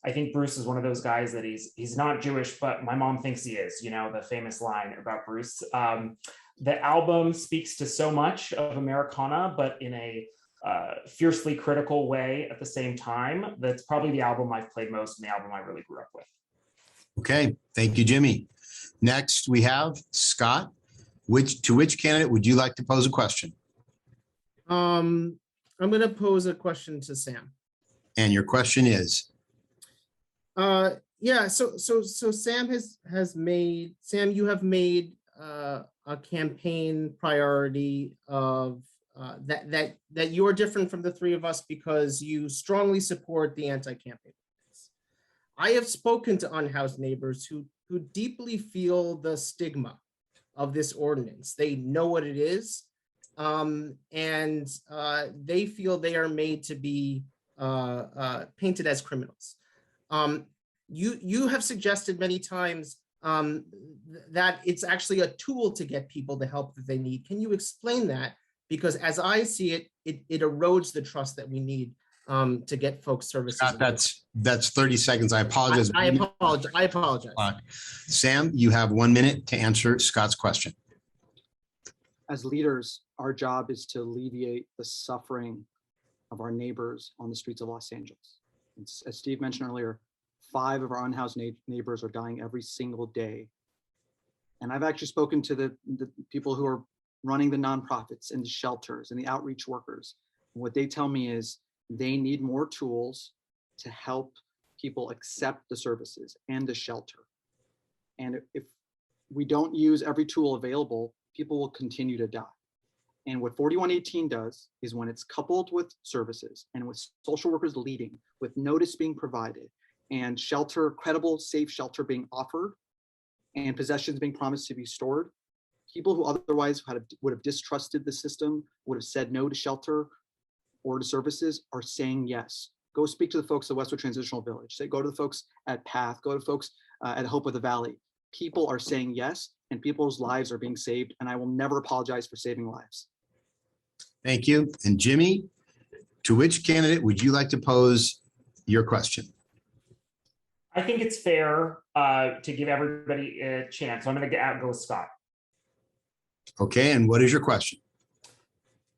I think Bruce is one of those guys that he's not Jewish, but my mom thinks he is, the famous line about Bruce. The album speaks to so much of Americana, but in a fiercely critical way at the same time. That's probably the album I've played most and the album I really grew up with. Okay, thank you, Jimmy. Next, we have Scott. To which candidate would you like to pose a question? I'm going to pose a question to Sam. And your question is? Yeah. So Sam you have made a campaign priority of that you're different from the three of us because you strongly support the anti-campaign. I have spoken to unhoused neighbors who deeply feel the stigma of this ordinance. They know what it is, and they feel they are made to be painted as criminals. You have suggested many times that it's actually a tool to get people the help that they need. Can you explain that? Because as I see it, it erodes the trust that we need to get folks services. Scott, that's 30 seconds. I apologize. I apologize. Sam, you have 1 minute to answer Scott's question. As leaders, our job is to alleviate the suffering of our neighbors on the streets of Los Angeles. As Steve mentioned earlier, 5 of our unhoused neighbors are dying every single day. And I've actually spoken to the people who are running the nonprofits and the shelters and the outreach workers. What they tell me is they need more tools to help people accept the services and the shelter. And if we don't use every tool available, people will continue to die. And what 4118 does is when it's coupled with services and with social workers leading, with notice being provided and shelter, credible, safe shelter being offered and possessions being promised to be stored, people who otherwise would have distrusted the system, would have said no to shelter or to services are saying yes. Go speak to the folks at Westwood Transitional Village. Say, go to the folks at PATH, go to folks at Hope of the Valley. People are saying yes, and people's lives are being saved, and I will never apologize for saving lives. Thank you. And Jimmy, to which candidate would you like to pose your question? I think it's fair to give everybody a chance. So I'm going to go with Scott. Okay, and what is your question?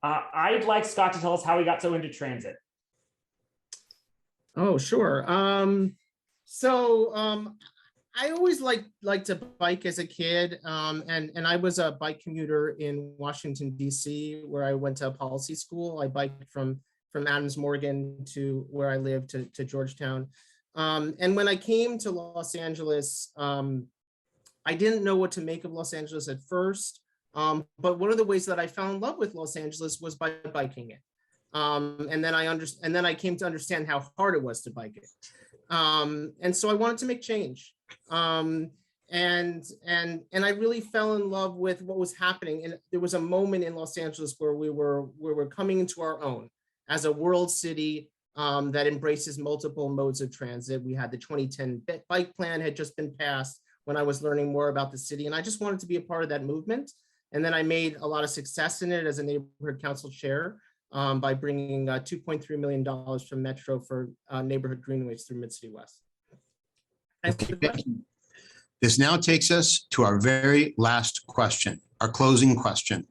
I'd like Scott to tell us how he got so into transit. Oh, sure. I always liked to bike as a kid, and I was a bike commuter in Washington, D.C., where I went to policy school. I biked from Adams Morgan to where I lived to Georgetown. And when I came to Los Angeles, I didn't know what to make of Los Angeles at first. But one of the ways that I fell in love with Los Angeles was by biking it. And then I came to understand how hard it was to bike it. And so I wanted to make change. And I really fell in love with what was happening. And there was a moment in Los Angeles where we were coming into our own as a world city that embraces multiple modes of transit. We had the 2010 bike plan had just been passed when I was learning more about the city. And I just wanted to be a part of that movement. And then I made a lot of success in it as a neighborhood council chair by bringing $2.3 million from Metro for neighborhood greenways through Mid-City West. This now takes us to our very last question, our closing question.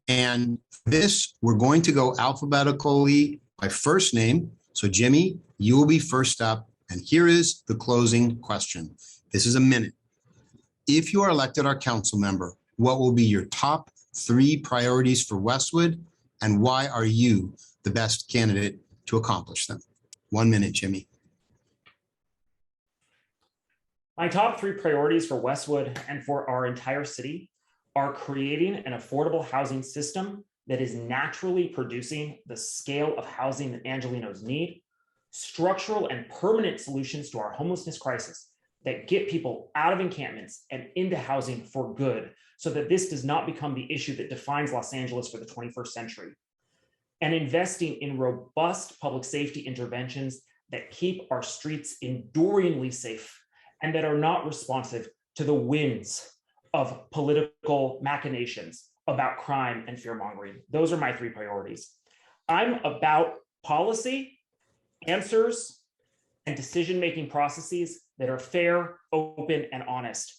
And this, we're going to go alphabetically by first name. So Jimmy, you will be first up. And here is the closing question. This is a minute. If you are elected our council member, what will be your top 3 priorities for Westwood, and why are you the best candidate to accomplish them? 1 minute, Jimmy. My top 3 priorities for Westwood and for our entire city are creating an affordable housing system that is naturally producing the scale of housing that Angelenos need, structural and permanent solutions to our homelessness crisis that get people out of encampments and into housing for good, so that this does not become the issue that defines Los Angeles for the 21st century. And investing in robust public safety interventions that keep our streets enduringly safe and that are not responsive to the winds of political machinations about crime and fear-mongering. Those are my 3 priorities. I'm about policy, answers, and decision-making processes that are fair, open, and honest.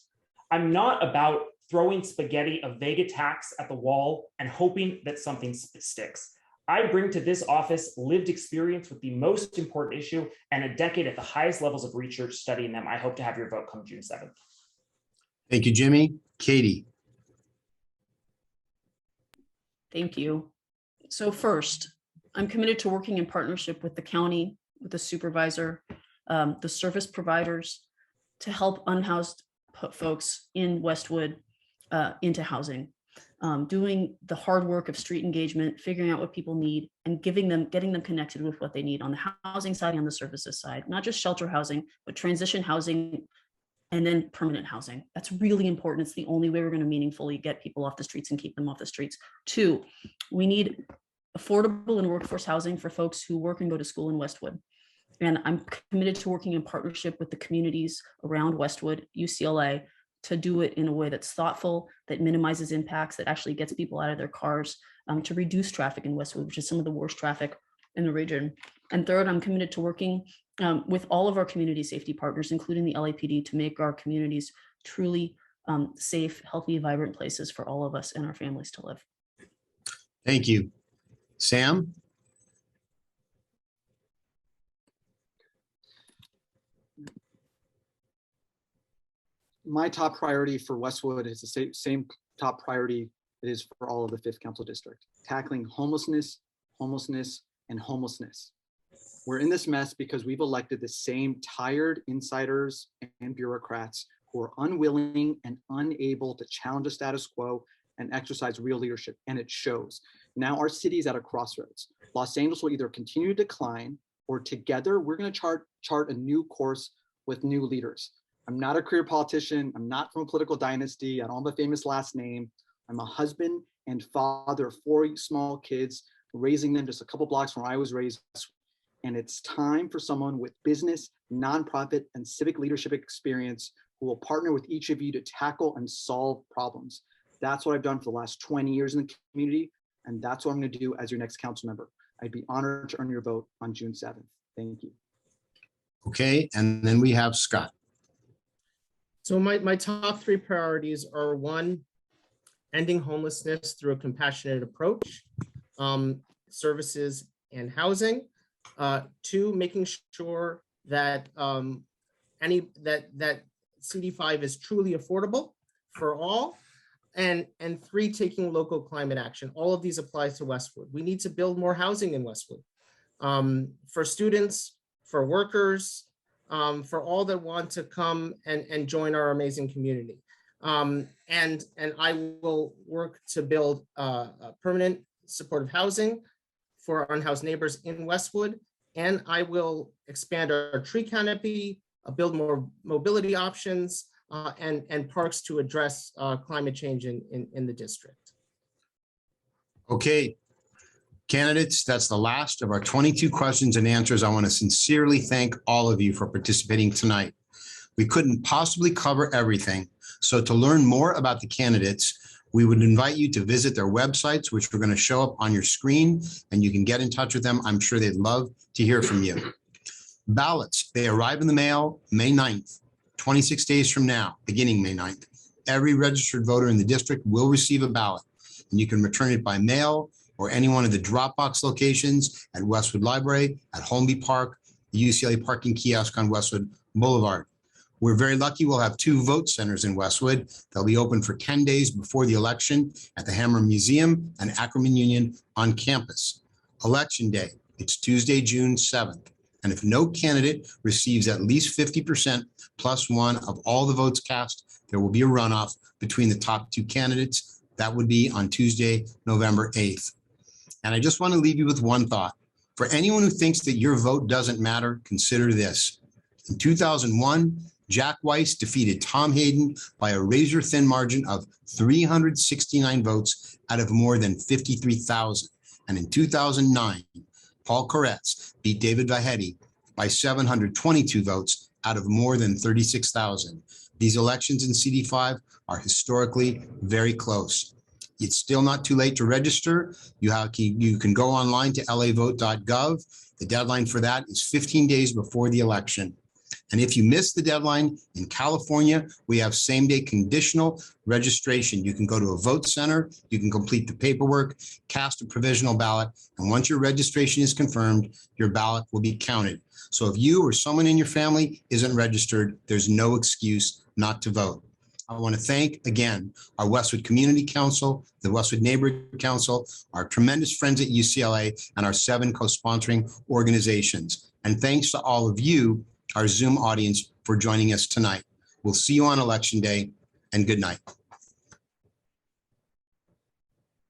I'm not about throwing spaghetti of vague attacks at the wall and hoping that something sticks. I bring to this office lived experience with the most important issue and a decade at the highest levels of research studying them. I hope to have your vote come June 7th. Thank you, Jimmy. Katie. Thank you. So first, I'm committed to working in partnership with the county, with the supervisor, the service providers to help unhoused folks in Westwood into housing, doing the hard work of street engagement, figuring out what people need, and getting them connected with what they need on the housing side and on the services side, not just shelter housing, but transition housing and then permanent housing. That's really important. It's the only way we're going to meaningfully get people off the streets and keep them off the streets. 2, we need affordable and workforce housing for folks who work and go to school in Westwood. And I'm committed to working in partnership with the communities around Westwood, UCLA, to do it in a way that's thoughtful, that minimizes impacts, that actually gets people out of their cars, to reduce traffic in Westwood, which is some of the worst traffic in the region. And 3rd, I'm committed to working with all of our community safety partners, including the LAPD, to make our communities truly safe, healthy, vibrant places for all of us and our families to live. Thank you. Sam? My top priority for Westwood is the same top priority it is for all of the 5th Council District: tackling homelessness, and homelessness. We're in this mess because we've elected the same tired insiders and bureaucrats who are unwilling and unable to challenge the status quo and exercise real leadership, and it shows. Now our city is at a crossroads. Los Angeles will either continue to decline, or together we're going to chart a new course with new leaders. I'm not a career politician. I'm not from a political dynasty. I don't have a famous last name. I'm a husband and father of 4 small kids, raising them just a couple blocks from where I was raised. And it's time for someone with business, nonprofit, and civic leadership experience who will partner with each of you to tackle and solve problems. That's what I've done for the last 20 years in the community, and that's what I'm going to do as your next council member. I'd be honored to earn your vote on June 7th. Thank you. Okay, and then we have Scott. So my top 3 priorities are: 1, ending homelessness through a compassionate approach, services and housing. 2, making sure that that CD5 is truly affordable for all. And 3, taking local climate action. All of these applies to Westwood. We need to build more housing in Westwood, for students, for workers, for all that want to come and join our amazing community. And I will work to build permanent supportive housing for our unhoused neighbors in Westwood. And I will expand our tree canopy, build more mobility options, and parks to address climate change in the district. Okay, candidates, that's the last of our 22 questions and answers. I want to sincerely thank all of you for participating tonight. We couldn't possibly cover everything. So to learn more about the candidates, we would invite you to visit their websites, which are going to show up on your screen, and you can get in touch with them. I'm sure they'd love to hear from you. Ballots, they arrive in the mail May 9th, 26 days from now, beginning May 9th. Every registered voter in the district will receive a ballot, and you can return it by mail or any one of the Dropbox locations at Westwood Library, at Holmby Park, the UCLA parking kiosk on Westwood Boulevard. We're very lucky we'll have 2 vote centers in Westwood. They'll be open for 10 days before the election at the Hammer Museum and Ackerman Union on campus. Election day, it's Tuesday, June 7th. And if no candidate receives at least 50% plus 1 of all the votes cast, there will be a runoff between the top 2 candidates. That would be on Tuesday, November 8th. And I just want to leave you with one thought. For anyone who thinks that your vote doesn't matter, consider this. In 2001, Jack Weiss defeated Tom Hayden by a razor-thin margin of 369 votes out of more than 53,000. And in 2009, Paul Koretz beat David Vahedi by 722 votes out of more than 36,000. These elections in CD5 are historically very close. It's still not too late to register. You can go online to lavote.gov. The deadline for that is 15 days before the election. And if you miss the deadline, in California, we have same-day conditional registration. You can go to a vote center, you can complete the paperwork, cast a provisional ballot, and once your registration is confirmed, your ballot will be counted. So if you or someone in your family isn't registered, there's no excuse not to vote. I want to thank, again, our Westwood Community Council, the Westwood Neighborhood Council, our tremendous friends at UCLA, and our 7 co-sponsoring organizations. And thanks to all of you, our Zoom audience, for joining us tonight. We'll see you on Election Day, and good night.